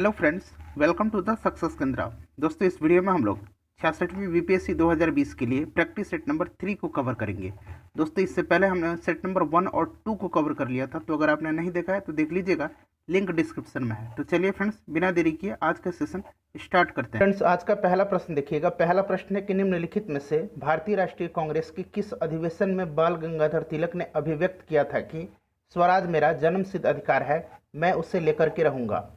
Hello friends, welcome to the success Kendra. दोस्तों, इस video में हम लोग 66वीं बीपीएससी 2020 के लिए प्रैक्टिस सेट नंबर 3 को कवर करेंगे। दोस्तों, इससे पहले हमने सेट नंबर 1 और 2 को कवर कर लिया था, तो अगर आपने नहीं देखा है तो देख लीजिएगा, लिंक डिस्क्रिप्शन में है। तो चलिए फ्रेंड्स, बिना देरी किए आज का सेशन स्टार्ट करते हैं। फ्रेंड्स, आज का पहला प्रश्न देखिएगा। पहला प्रश्न है कि निम्नलिखित में से भारतीय राष्ट्रीय कांग्रेस के किस अधिवेशन में बाल गंगाधर तिलक ने अभिव्यक्त किया था कि स्वराज मेरा जन्मसिद्ध अधिकार है, मैं उसे लेकर के रहूंगा।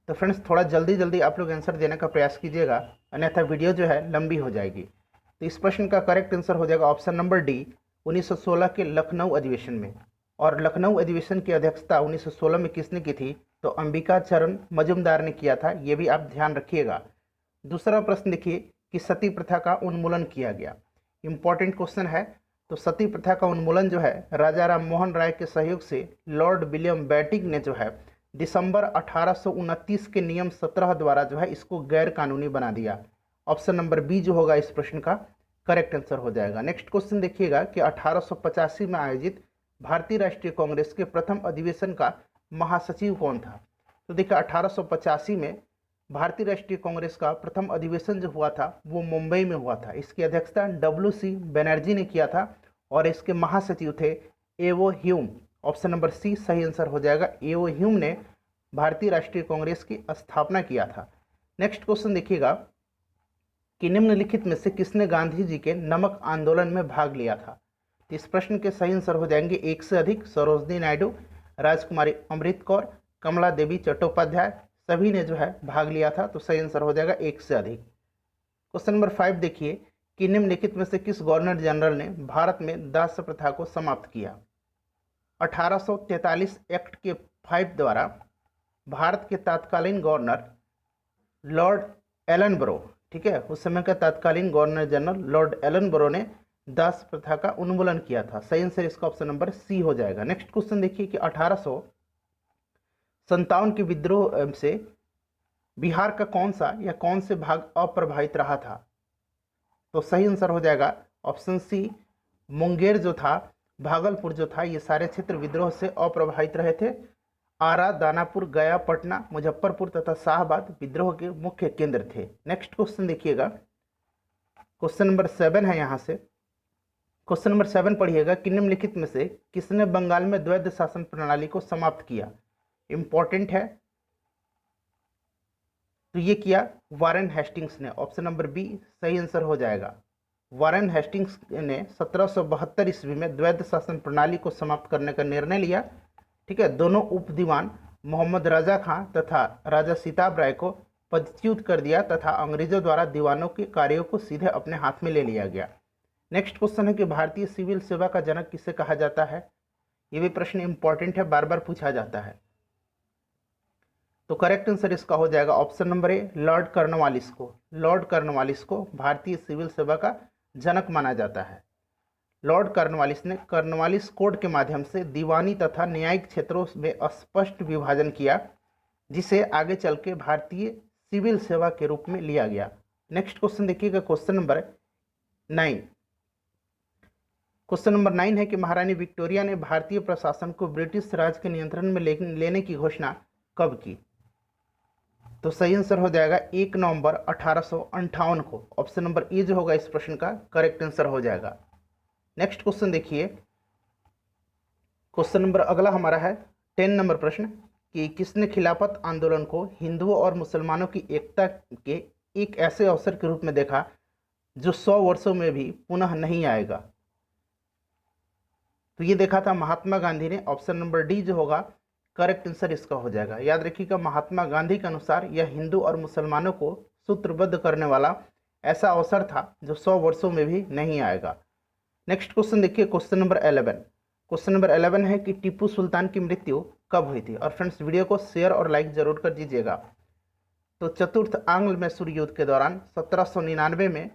तो फ्रेंड्स, थोड़ा जल्दी जल्दी आप लोग आंसर देने का प्रयास कीजिएगा, अन्यथा वीडियो जो है लंबी हो जाएगी। तो इस प्रश्न का करेक्ट आंसर हो जाएगा ऑप्शन नंबर डी, 1916 के लखनऊ अधिवेशन में। और लखनऊ अधिवेशन की अध्यक्षता 1916 में किसने की थी? तो अंबिका चरण मजुमदार ने किया था, ये भी आप ध्यान रखिएगा। दूसरा प्रश्न देखिए कि सती प्रथा का उन्मूलन किया गया। इंपॉर्टेंट क्वेश्चन है। तो सती प्रथा का उन्मूलन जो है राजा राम मोहन राय के सहयोग से लॉर्ड विलियम बेटिंग ने जो है दिसंबर 1829 के नियम 17 द्वारा जो है इसको गैर कानूनी बना दिया। ऑप्शन नंबर बी जो होगा इस प्रश्न का करेक्ट आंसर हो जाएगा। नेक्स्ट क्वेश्चन देखिएगा कि 1885 में आयोजित भारतीय राष्ट्रीय कांग्रेस के प्रथम अधिवेशन का महासचिव कौन था? तो देखिए, 1885 में भारतीय राष्ट्रीय कांग्रेस का प्रथम अधिवेशन जो हुआ था वो मुंबई में हुआ था। इसकी अध्यक्षता WC बनर्जी ने किया था और इसके महासचिव थे एवो ह्यूम। ऑप्शन नंबर सी सही आंसर हो जाएगा। एवो ह्यूम ने भारतीय राष्ट्रीय कांग्रेस की स्थापना किया था। नेक्स्ट क्वेश्चन देखिएगा कि निम्नलिखित में से किसने गांधी जी के नमक आंदोलन में भाग लिया था? तो इस प्रश्न के सही आंसर हो जाएंगे एक से अधिक। सरोजनी नायडू, राजकुमारी अमृत कौर, कमला देवी चट्टोपाध्याय, सभी ने जो है भाग लिया था। तो सही आंसर हो जाएगा एक से अधिक। क्वेश्चन नंबर 5 देखिए कि निम्नलिखित में से किस गवर्नर जनरल ने भारत में दास्य प्रथा को समाप्त किया? 1843 एक्ट के 5 द्वारा भारत के तत्कालीन गवर्नर लॉर्ड एलनबरो, ठीक है, उस समय का तत्कालीन गवर्नर जनरल लॉर्ड एलनबरो ने दास प्रथा का उन्मूलन किया था। सही आंसर इसका ऑप्शन नंबर सी हो जाएगा। नेक्स्ट क्वेश्चन देखिए कि 1857 के विद्रोह से बिहार का कौन सा या कौन से भाग अप्रभावित रहा था? तो सही आंसर हो जाएगा ऑप्शन सी, मुंगेर जो था, भागलपुर जो था, ये सारे क्षेत्र विद्रोह से अप्रभावित रहे थे। आरा, दानापुर, गया, पटना, मुजफ्फरपुर तथा शाहबाद विद्रोह के मुख्य केंद्र थे। नेक्स्ट क्वेश्चन देखिएगा, क्वेश्चन नंबर 7 है। यहाँ से क्वेश्चन नंबर 7 पढ़िएगा कि निम्नलिखित में से किसने बंगाल में द्वैध शासन प्रणाली को समाप्त किया? इंपॉर्टेंट है। तो ये किया वारेन हेस्टिंग्स ने। ऑप्शन नंबर बी सही आंसर हो जाएगा। वारेन हेस्टिंग्स ने 1772 ईस्वी में द्वैध शासन प्रणाली को समाप्त करने का निर्णय लिया। ठीक है, दोनों उप दीवान मोहम्मद रजा खां तथा राजा सीताब राय को पदच्युत कर दिया तथा अंग्रेजों द्वारा दीवानों के कार्यों को सीधे अपने हाथ में ले लिया गया। नेक्स्ट क्वेश्चन है कि भारतीय सिविल सेवा का जनक किसे कहा जाता है? ये भी प्रश्न इंपॉर्टेंट है, बार बार पूछा जाता है। तो करेक्ट आंसर इसका हो जाएगा option number A, Lord Cornwallis को। लॉर्ड कॉर्नवालिस को भारतीय सिविल सेवा का जनक माना जाता है। लॉर्ड कॉर्नवालिस ने कॉर्नवालिस कोड के माध्यम से दीवानी तथा न्यायिक क्षेत्रों में स्पष्ट विभाजन किया, जिसे आगे चल के भारतीय सिविल सेवा के रूप में लिया गया। नेक्स्ट क्वेश्चन देखिएगा, क्वेश्चन नंबर 9। क्वेश्चन नंबर 9 है कि महारानी विक्टोरिया ने भारतीय प्रशासन को ब्रिटिश राज के नियंत्रण में लेने की घोषणा कब की? तो सही आंसर हो जाएगा 1 नवंबर 1858 को। ऑप्शन नंबर ए जो होगा इस प्रश्न का करेक्ट आंसर हो जाएगा। नेक्स्ट क्वेश्चन देखिए, क्वेश्चन नंबर अगला हमारा है 10 नंबर प्रश्न कि किसने खिलाफत आंदोलन को हिंदुओं और मुसलमानों की एकता के एक ऐसे अवसर के रूप में देखा जो 100 वर्षों में भी पुनः नहीं आएगा? तो ये देखा था महात्मा गांधी ने। ऑप्शन नंबर डी जो होगा करेक्ट आंसर इसका हो जाएगा। याद रखिएगा, महात्मा गांधी के अनुसार यह हिंदू और मुसलमानों को सूत्रबद्ध करने वाला ऐसा अवसर था जो 100 वर्षों में भी नहीं आएगा। नेक्स्ट क्वेश्चन देखिए, क्वेश्चन नंबर 11। क्वेश्चन नंबर 11 है कि टीपू सुल्तान की मृत्यु कब हुई थी? और फ्रेंड्स, वीडियो को शेयर और लाइक जरूर कर दीजिएगा। तो चतुर्थ आंग्ल मैसूर युद्ध के दौरान 1799 में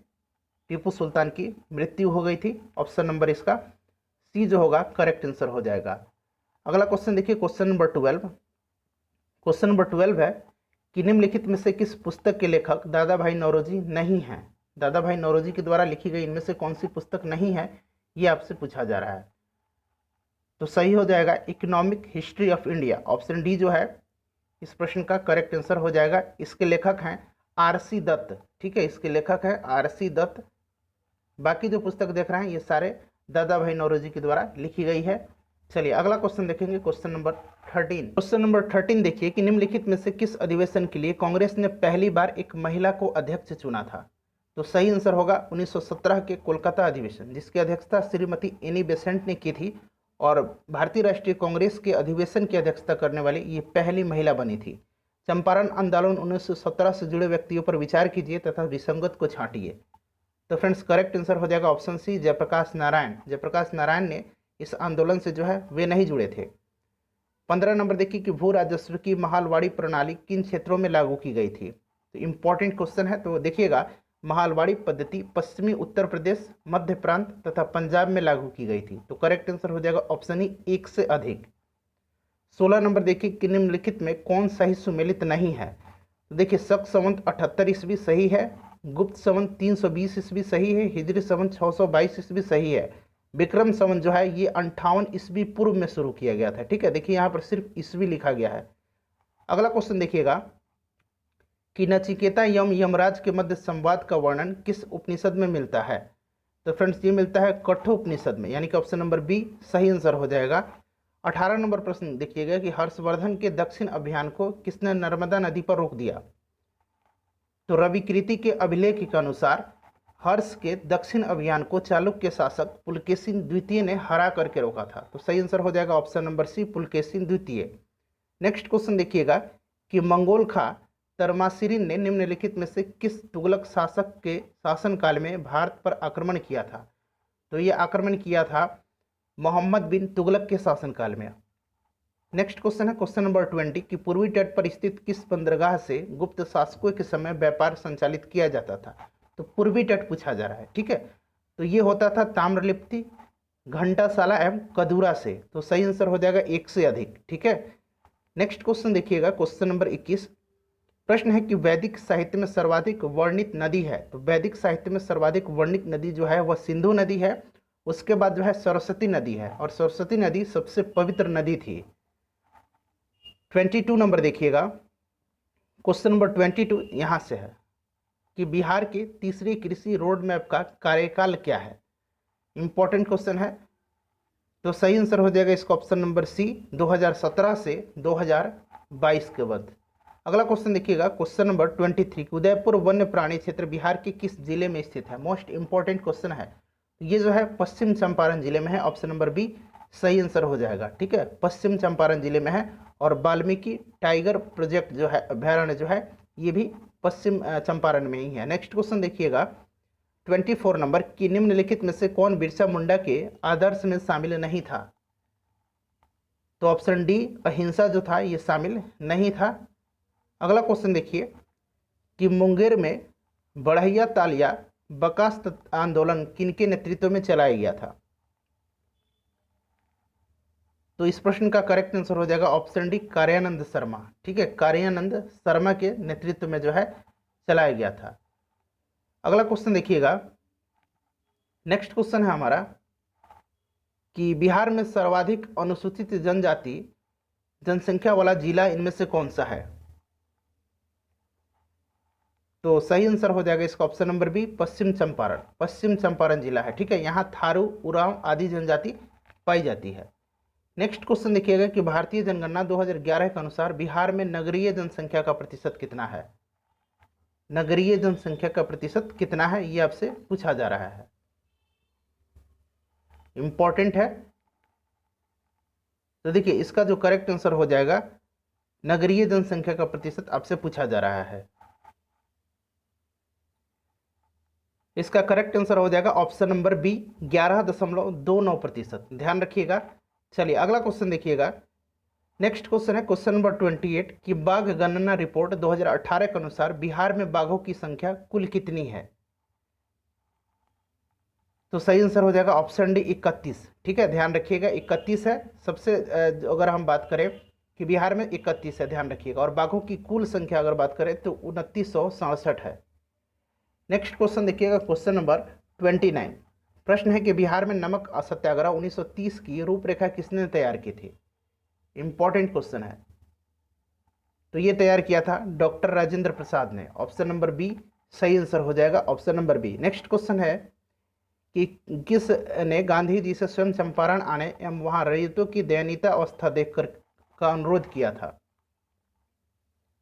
टीपू सुल्तान की मृत्यु हो गई थी। ऑप्शन नंबर इसका सी जो होगा करेक्ट आंसर हो जाएगा। अगला क्वेश्चन देखिए, क्वेश्चन नंबर 12। क्वेश्चन नंबर 12 है कि निम्नलिखित में से किस पुस्तक के लेखक दादा भाई नौरोजी नहीं हैं? दादा भाई नौरोजी के द्वारा लिखी गई इनमें से कौन सी पुस्तक नहीं है, ये आपसे पूछा जा रहा है। तो सही हो जाएगा economic history of India. Option D जो है इस प्रश्न का करेक्ट आंसर हो जाएगा। इसके लेखक हैं आरसी दत्त, ठीक है, इसके लेखक हैं आरसी दत्त। बाकी जो पुस्तक देख रहे हैं ये सारे दादा भाई नौरोजी के द्वारा लिखी गई है। चलिए अगला क्वेश्चन देखेंगे, क्वेश्चन नंबर 13। क्वेश्चन नंबर 13 देखिए कि निम्नलिखित में से किस अधिवेशन के लिए कांग्रेस ने पहली बार एक महिला को अध्यक्ष चुना था? तो सही आंसर होगा 1917 के कोलकाता अधिवेशन, जिसकी अध्यक्षता श्रीमती एनी बेसेंट ने की थी और भारतीय राष्ट्रीय कांग्रेस के अधिवेशन की अध्यक्षता करने वाली ये पहली महिला बनी थी। चंपारण आंदोलन 1917 से जुड़े व्यक्तियों पर विचार कीजिए तथा विसंगत को छांटिए। तो फ्रेंड्स करेक्ट आंसर हो जाएगा ऑप्शन सी, जयप्रकाश नारायण। जयप्रकाश नारायण ने इस आंदोलन से जो है वे नहीं जुड़े थे। 15 नंबर देखिए कि भू राजस्व की महालवाड़ी प्रणाली किन क्षेत्रों में लागू की गई थी? तो इंपॉर्टेंट क्वेश्चन है, तो देखिएगा महालवाड़ी पद्धति पश्चिमी उत्तर प्रदेश, मध्य प्रांत तथा पंजाब में लागू की गई थी। तो करेक्ट आंसर हो जाएगा ऑप्शन ई, एक से अधिक। 16 नंबर देखिए कि निम्नलिखित में कौन सही सुमेलित नहीं है? तो देखिए शक संवत 78 ईस्वी सही है, गुप्त संवत 320 ईस्वी सही है, हिजरी संवत 622 ईस्वी सही है, विक्रम संवत जो है ये 58 ईस्वी पूर्व में शुरू किया गया था। ठीक है, देखिए यहाँ पर सिर्फ ईस्वी लिखा गया है। अगला क्वेश्चन देखिएगा कि नचिकेता यम यमराज के मध्य संवाद का वर्णन किस उपनिषद में मिलता है? तो फ्रेंड्स ये मिलता है कठोपनिषद में, यानी कि ऑप्शन नंबर बी सही आंसर हो जाएगा। 18 नंबर प्रश्न देखिएगा कि हर्षवर्धन के दक्षिण अभियान को किसने नर्मदा नदी पर रोक दिया? तो रविकृति के अभिलेख के अनुसार हर्ष के दक्षिण अभियान को चालुक्य शासक पुलकेशिन द्वितीय ने हरा करके रोका था। तो सही आंसर हो जाएगा ऑप्शन नंबर सी, पुलकेशिन द्वितीय। नेक्स्ट क्वेश्चन देखिएगा कि मंगोल खां तरमाशिरिन ने निम्नलिखित में से किस तुगलक शासक के शासनकाल में भारत पर आक्रमण किया था? तो ये आक्रमण किया था मोहम्मद बिन तुगलक के शासनकाल में। नेक्स्ट क्वेश्चन है क्वेश्चन नंबर 20 कि पूर्वी तट पर स्थित किस बंदरगाह से गुप्त शासकों के समय व्यापार संचालित किया जाता था? तो पूर्वी तट पूछा जा रहा है। ठीक है, तो ये होता था ताम्रलिप्ति, घंटासाला एवं कदूरा से। तो सही आंसर हो जाएगा एक से अधिक। ठीक है, नेक्स्ट क्वेश्चन देखिएगा क्वेश्चन नंबर 21। प्रश्न है कि वैदिक साहित्य में सर्वाधिक वर्णित नदी है? तो वैदिक साहित्य में सर्वाधिक वर्णित नदी जो है वह सिंधु नदी है, उसके बाद जो है सरस्वती नदी है, और सरस्वती नदी सबसे पवित्र नदी थी। 22 नंबर देखिएगा, क्वेश्चन नंबर 22 यहाँ से है कि बिहार के तीसरे कृषि रोड मैप का कार्यकाल क्या है? इंपॉर्टेंट क्वेश्चन है, तो सही आंसर हो जाएगा इसका ऑप्शन नंबर सी, 2017 से 2022 के बाद। अगला क्वेश्चन देखिएगा क्वेश्चन नंबर 23, उदयपुर वन्य प्राणी क्षेत्र बिहार के किस जिले में स्थित है? मोस्ट इंपॉर्टेंट क्वेश्चन है, ये जो है पश्चिम चंपारण जिले में है। ऑप्शन नंबर बी सही आंसर हो जाएगा। ठीक है, पश्चिम चंपारण जिले में है, और वाल्मीकि टाइगर प्रोजेक्ट जो है अभ्यारण्य जो है ये भी पश्चिम चंपारण में ही है। नेक्स्ट क्वेश्चन देखिएगा 24 नंबर कि निम्नलिखित में से कौन बिरसा मुंडा के आदर्श में शामिल नहीं था? तो ऑप्शन डी अहिंसा जो था ये शामिल नहीं था। अगला क्वेश्चन देखिए कि मुंगेर में बढ़ैया तालिया बकास आंदोलन किनके नेतृत्व में चलाया गया था? तो इस प्रश्न का करेक्ट आंसर हो जाएगा ऑप्शन डी कार्यानंद शर्मा। ठीक है, कार्यानंद शर्मा के नेतृत्व में जो है चलाया गया था। अगला क्वेश्चन देखिएगा, नेक्स्ट क्वेश्चन है हमारा कि बिहार में सर्वाधिक अनुसूचित जनजाति जनसंख्या वाला जिला इनमें से कौन सा है? तो सही आंसर हो जाएगा इसका ऑप्शन नंबर बी, पश्चिम चंपारण। पश्चिम चंपारण जिला है। ठीक है, यहाँ थारू, उरांव आदि जनजाति पाई जाती है। नेक्स्ट क्वेश्चन देखिएगा कि भारतीय जनगणना 2011 के अनुसार बिहार में नगरीय जनसंख्या का प्रतिशत कितना है? नगरीय जनसंख्या का प्रतिशत कितना है ये आपसे पूछा जा रहा है, इंपॉर्टेंट है। तो देखिए इसका जो करेक्ट आंसर हो जाएगा नगरीय जनसंख्या का प्रतिशत आपसे पूछा जा रहा है, इसका करेक्ट आंसर हो जाएगा ऑप्शन नंबर बी 11.29%। ध्यान रखिएगा। चलिए अगला क्वेश्चन देखिएगा, नेक्स्ट क्वेश्चन है क्वेश्चन नंबर 28 कि बाघ गणना रिपोर्ट 2018 के अनुसार बिहार में बाघों की संख्या कुल कितनी है? तो सही आंसर हो जाएगा ऑप्शन डी 31। ठीक है, ध्यान रखिएगा 31 है सबसे, अगर हम बात करें कि बिहार में 31 है, ध्यान रखिएगा, और बाघों की कुल संख्या अगर बात करें तो 2967 है। नेक्स्ट क्वेश्चन देखिएगा क्वेश्चन नंबर 29। प्रश्न है कि बिहार में नमक सत्याग्रह 1930 की रूपरेखा किसने तैयार की थी? इंपॉर्टेंट क्वेश्चन है। तो ये तैयार किया था डॉक्टर राजेंद्र प्रसाद ने। ऑप्शन नंबर बी सही आंसर हो जाएगा, option number B. Next question है कि किस ने गांधी जी से स्वयं चंपारण आने एवं वहां रैयतों की दयनीय अवस्था देखकर का अनुरोध किया था,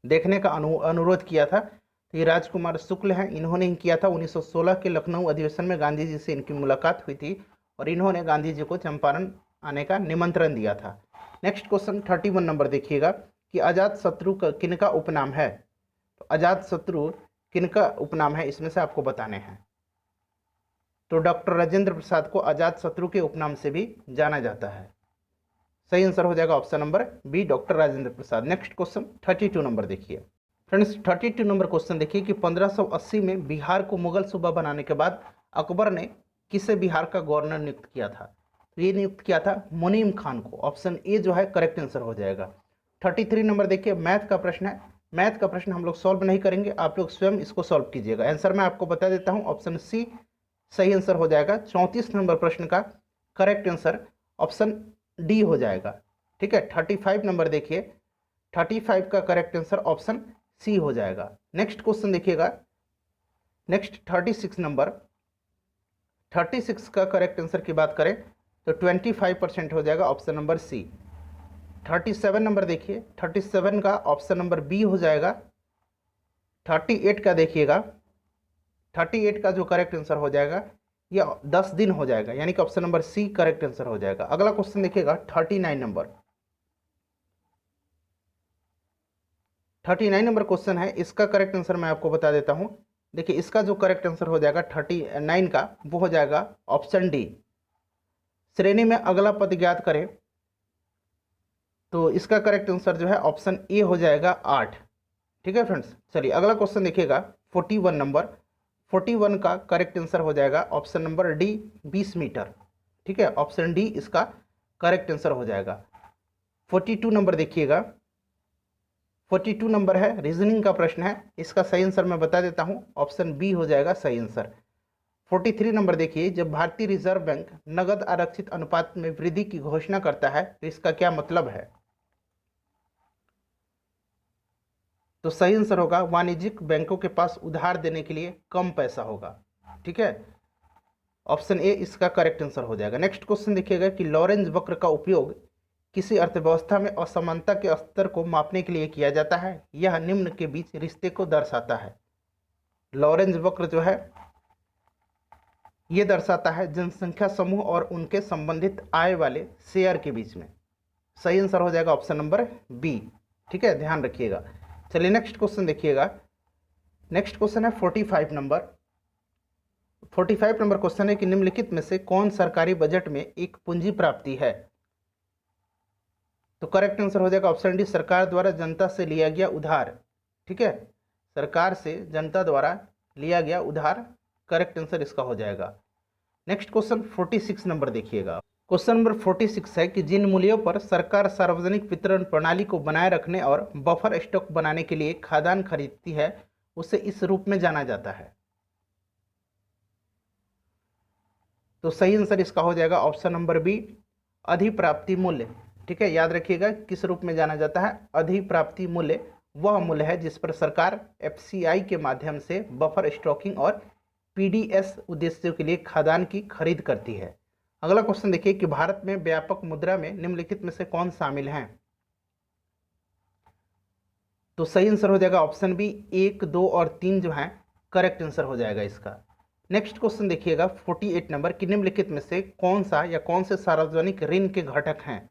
देखने का अनुरोध किया था? तो ये राजकुमार शुक्ल हैं, इन्होंने ही किया था। 1916 के लखनऊ अधिवेशन में गांधी जी से इनकी मुलाकात हुई थी और इन्होंने गांधी जी को चंपारण आने का निमंत्रण दिया था। नेक्स्ट क्वेश्चन 31 नंबर देखिएगा कि अजात शत्रु का किनका उपनाम है? तो अजात शत्रु किनका उपनाम है, इसमें से आपको बताने हैं। तो डॉक्टर राजेंद्र प्रसाद को अजात शत्रु के उपनाम से भी जाना जाता है। सही आंसर हो जाएगा option number B, doctor Rajendra Prasad. Next question 32 number देखिए फ्रेंड्स। 32 नंबर क्वेश्चन देखिए कि 1580 में बिहार को मुगल सूबा बनाने के बाद अकबर ने किसे बिहार का गवर्नर नियुक्त किया था? तो ये नियुक्त किया था मुनीम खान को। ऑप्शन ए जो है करेक्ट आंसर हो जाएगा। 33 नंबर देखिए, मैथ का प्रश्न है। मैथ का प्रश्न हम लोग सॉल्व नहीं करेंगे, आप लोग स्वयं इसको सॉल्व कीजिएगा। आंसर मैं आपको बता देता हूँ, ऑप्शन सी सही आंसर हो जाएगा। 34 नंबर प्रश्न का करेक्ट आंसर ऑप्शन डी हो जाएगा। ठीक है, 35 नंबर देखिए, 35 का करेक्ट आंसर ऑप्शन सी हो जाएगा। नेक्स्ट क्वेश्चन देखिएगा, नेक्स्ट 36 नंबर, 36 का करेक्ट आंसर की बात करें तो 25% हो जाएगा, ऑप्शन नंबर सी। 37 नंबर देखिए, 37 का ऑप्शन नंबर बी हो जाएगा। 38 का देखिएगा, 38 का जो करेक्ट आंसर हो जाएगा ये 10 दिन हो जाएगा, यानी कि option number C correct answer हो जाएगा। अगला क्वेश्चन देखिएगा 39 नंबर। 39 नंबर क्वेश्चन है, इसका करेक्ट आंसर मैं आपको बता देता हूं। देखिए इसका जो करेक्ट आंसर हो जाएगा 39 का, वो हो जाएगा ऑप्शन डी। श्रेणी में अगला पद ज्ञात करें, तो इसका करेक्ट आंसर जो है ऑप्शन ए हो जाएगा 8। ठीक है फ्रेंड्स, चलिए अगला क्वेश्चन देखिएगा 41 नंबर। 41 का करेक्ट आंसर हो जाएगा ऑप्शन नंबर डी 20 मीटर। ठीक है, ऑप्शन डी इसका करेक्ट आंसर हो जाएगा। 42 नंबर देखिएगा, 42 नंबर है, रीजनिंग का प्रश्न है। इसका सही आंसर मैं बता देता हूं, ऑप्शन बी हो जाएगा सही आंसर। 43 नंबर देखिए, जब भारतीय रिजर्व बैंक नगद आरक्षित अनुपात में वृद्धि की घोषणा करता है तो इसका क्या मतलब है? तो सही आंसर होगा वाणिज्यिक बैंकों के पास उधार देने के लिए कम पैसा होगा। ठीक है, ऑप्शन ए इसका करेक्ट आंसर हो जाएगा। नेक्स्ट क्वेश्चन देखिएगा कि लॉरेंज वक्र का उपयोग किसी अर्थव्यवस्था में असमानता के स्तर को मापने के लिए किया जाता है, यह निम्न के बीच रिश्ते को दर्शाता है। लॉरेंज वक्र जो है यह दर्शाता है जनसंख्या समूह और उनके संबंधित आय वाले शेयर के बीच में। सही आंसर हो जाएगा ऑप्शन नंबर बी। ठीक है, ध्यान रखिएगा। चलिए नेक्स्ट क्वेश्चन देखिएगा, नेक्स्ट क्वेश्चन है 45 नंबर। 45 नंबर क्वेश्चन है कि निम्नलिखित में से कौन सरकारी बजट में एक पूंजी प्राप्ति है? तो करेक्ट आंसर हो जाएगा ऑप्शन डी, सरकार द्वारा जनता से लिया गया उधार। ठीक है, सरकार से जनता द्वारा लिया गया उधार, करेक्ट आंसर इसका हो जाएगा। नेक्स्ट क्वेश्चन 46 नंबर देखिएगा। क्वेश्चन नंबर 46 है कि जिन मूल्यों पर सरकार सार्वजनिक वितरण प्रणाली को बनाए रखने और बफर स्टॉक बनाने के लिए खाद्यान्न खरीदती है उसे इस रूप में जाना जाता है। तो सही आंसर इसका हो जाएगा ऑप्शन नंबर बी, अधिप्राप्ति मूल्य। ठीक है, याद रखिएगा किस रूप में जाना जाता है। अधिप्राप्ति मूल्य वह मूल्य है जिस पर सरकार एफसीआई के माध्यम से बफर स्टॉकिंग और पीडीएस उद्देश्यों के लिए खाद्यान्न की खरीद करती है। अगला क्वेश्चन देखिए कि भारत में व्यापक मुद्रा में निम्नलिखित में से कौन शामिल हैं? तो सही आंसर हो जाएगा ऑप्शन बी, 1, 2 और 3 जो है करेक्ट आंसर हो जाएगा इसका। नेक्स्ट क्वेश्चन देखिएगा 48 नंबर कि निम्नलिखित में से कौन सा या कौन से सार्वजनिक ऋण के घटक हैं?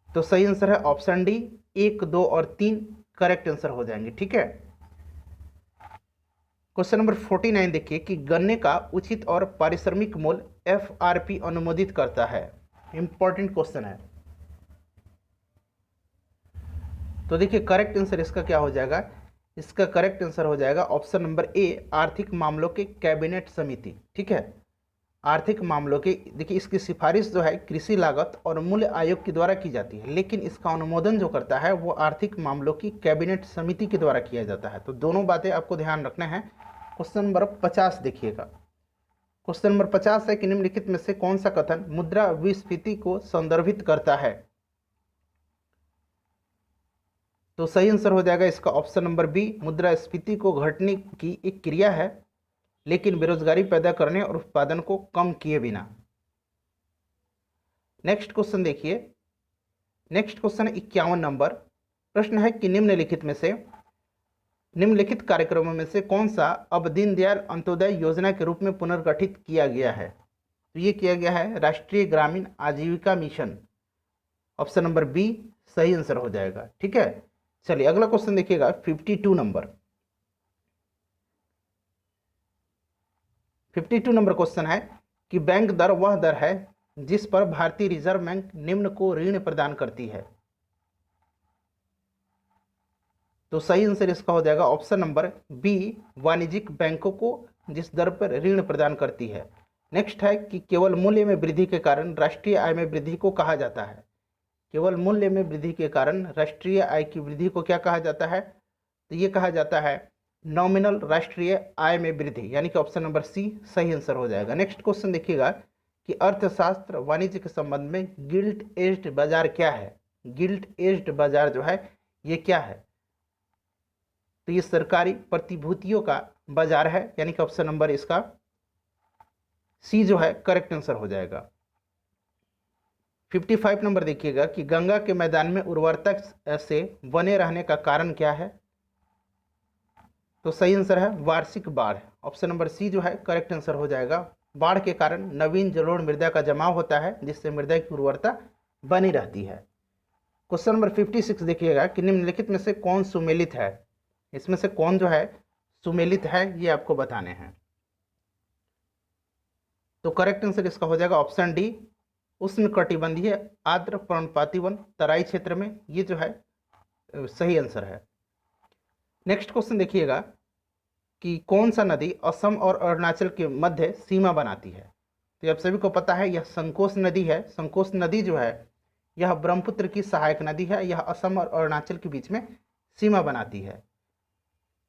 तो सही आंसर है ऑप्शन डी, 1, 2 और 3 करेक्ट आंसर हो जाएंगे। ठीक है, क्वेश्चन नंबर 49 देखिए कि गन्ने का उचित और पारिश्रमिक मूल्य एफआरपी अनुमोदित करता है। इंपॉर्टेंट क्वेश्चन है। तो देखिए करेक्ट आंसर इसका क्या हो जाएगा? इसका करेक्ट आंसर हो जाएगा ऑप्शन नंबर ए, आर्थिक मामलों के कैबिनेट समिति। ठीक है, आर्थिक मामलों के, देखिए इसकी सिफारिश जो है कृषि लागत और मूल्य आयोग के द्वारा की जाती है, लेकिन इसका अनुमोदन जो करता है वो आर्थिक मामलों की कैबिनेट समिति के द्वारा किया जाता है। तो दोनों बातें आपको ध्यान रखना है। क्वेश्चन नंबर 50 देखिएगा। क्वेश्चन नंबर 50 है कि निम्नलिखित में से कौन सा कथन मुद्रा विस्फीति को संदर्भित करता है? तो सही आंसर हो जाएगा इसका ऑप्शन नंबर बी, मुद्रास्फीति को घटने की एक क्रिया है लेकिन बेरोजगारी पैदा करने और उत्पादन को कम किए बिना। नेक्स्ट क्वेश्चन देखिए, नेक्स्ट क्वेश्चन 51 नंबर। प्रश्न है कि निम्नलिखित कार्यक्रमों में से कौन सा अब दीनदयाल अंत्योदय योजना के रूप में पुनर्गठित किया गया है? तो ये किया गया है राष्ट्रीय ग्रामीण आजीविका मिशन, ऑप्शन नंबर बी सही आंसर हो जाएगा। ठीक है, चलिए अगला क्वेश्चन देखिएगा 52 नंबर। 52 नंबर क्वेश्चन है कि बैंक दर वह दर है जिस पर भारतीय रिजर्व बैंक निम्न को ऋण प्रदान करती है। तो सही आंसर इसका हो जाएगा ऑप्शन नंबर बी, वाणिज्यिक बैंकों को जिस दर पर ऋण प्रदान करती है। नेक्स्ट है कि केवल मूल्य में वृद्धि के कारण राष्ट्रीय आय में वृद्धि को कहा जाता है। केवल मूल्य में वृद्धि के कारण राष्ट्रीय आय की वृद्धि को क्या कहा जाता है? तो ये कहा जाता है नॉमिनल राष्ट्रीय आय में वृद्धि, यानी कि ऑप्शन नंबर सी सही आंसर हो जाएगा। नेक्स्ट क्वेश्चन देखिएगा कि अर्थशास्त्र वाणिज्य के संबंध में गिल्ट एज्ड बाजार क्या है? गिल्ट एज्ड बाजार जो है ये क्या है? तो ये सरकारी प्रतिभूतियों का बाजार है, यानी कि ऑप्शन नंबर इसका सी जो है करेक्ट आंसर हो जाएगा। 55 नंबर देखिएगा कि गंगा के मैदान में उर्वरता से बने रहने का कारण क्या है? तो सही आंसर है वार्षिक बाढ़, ऑप्शन नंबर सी जो है करेक्ट आंसर हो जाएगा। बाढ़ के कारण नवीन जलोढ़ मृदा का जमाव होता है जिससे मृदा की उर्वरता बनी रहती है। क्वेश्चन नंबर 56 देखिएगा कि निम्नलिखित में से कौन सुमेलित है? इसमें से कौन जो है सुमेलित है ये आपको बताने हैं। तो करेक्ट आंसर इसका हो जाएगा ऑप्शन डी, उष्णकटिबंधीय आर्द्र पर्णपाती वन तराई क्षेत्र में, ये जो है सही आंसर है। नेक्स्ट क्वेश्चन देखिएगा कि कौन सा नदी असम और अरुणाचल के मध्य सीमा बनाती है? तो आप सभी को पता है यह संकोश नदी है। संकोश नदी जो है यह ब्रह्मपुत्र की सहायक नदी है, यह असम और अरुणाचल के बीच में सीमा बनाती है।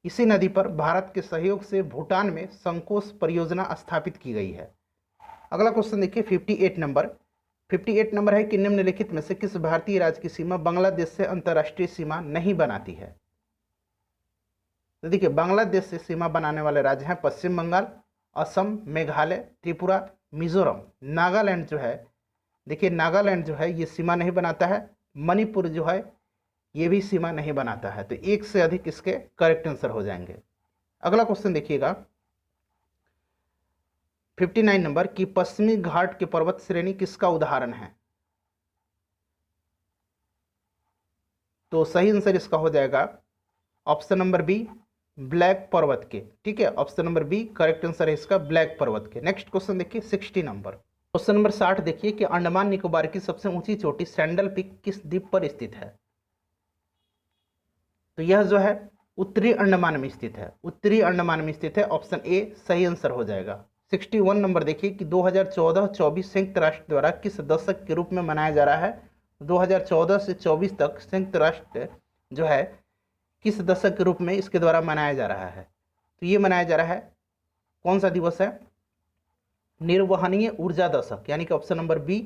इसी नदी पर भारत के सहयोग से भूटान में संकोश परियोजना स्थापित की गई है। अगला क्वेश्चन देखिए 58 नंबर। 58 नंबर है कि निम्नलिखित में से किस भारतीय राज्य की सीमा बांग्लादेश से अंतर्राष्ट्रीय सीमा नहीं बनाती है? तो देखिए बांग्लादेश से सीमा बनाने वाले राज्य हैं पश्चिम बंगाल, असम, मेघालय, त्रिपुरा, मिजोरम। नागालैंड जो है, देखिए नागालैंड जो है ये सीमा नहीं बनाता है। मणिपुर जो है ये भी सीमा नहीं बनाता है। तो एक से अधिक इसके करेक्ट आंसर हो जाएंगे। अगला क्वेश्चन देखिएगा 59 नंबर कि पश्चिमी घाट की पर्वत श्रेणी किसका उदाहरण है? तो सही आंसर इसका हो जाएगा ऑप्शन नंबर बी, ब्लैक पर्वत के। ठीक है, option number B correct answer है इसका ब्लैक पर्वत के। नेक्स्ट क्वेश्चन देखिए 60 नंबर। क्वेश्चन नंबर 60 देखिए कि अंडमान निकोबार की सबसे ऊंची चोटी सैंडल पीक किस द्वीप पर स्थित है? तो यह जो है उत्तरी अंडमान में स्थित है, उत्तरी अंडमान में स्थित है, ऑप्शन ए सही आंसर हो जाएगा। 61 नंबर देखिए कि 2014-24 संयुक्त राष्ट्र द्वारा किस दशक के रूप में मनाया जा रहा है? 2014 से 24 तक संयुक्त राष्ट्र जो है किस दशक के रूप में इसके द्वारा मनाया जा रहा है? तो ये मनाया जा रहा है, कौन सा दिवस है? निर्वहनीय ऊर्जा दशक, यानी कि ऑप्शन नंबर बी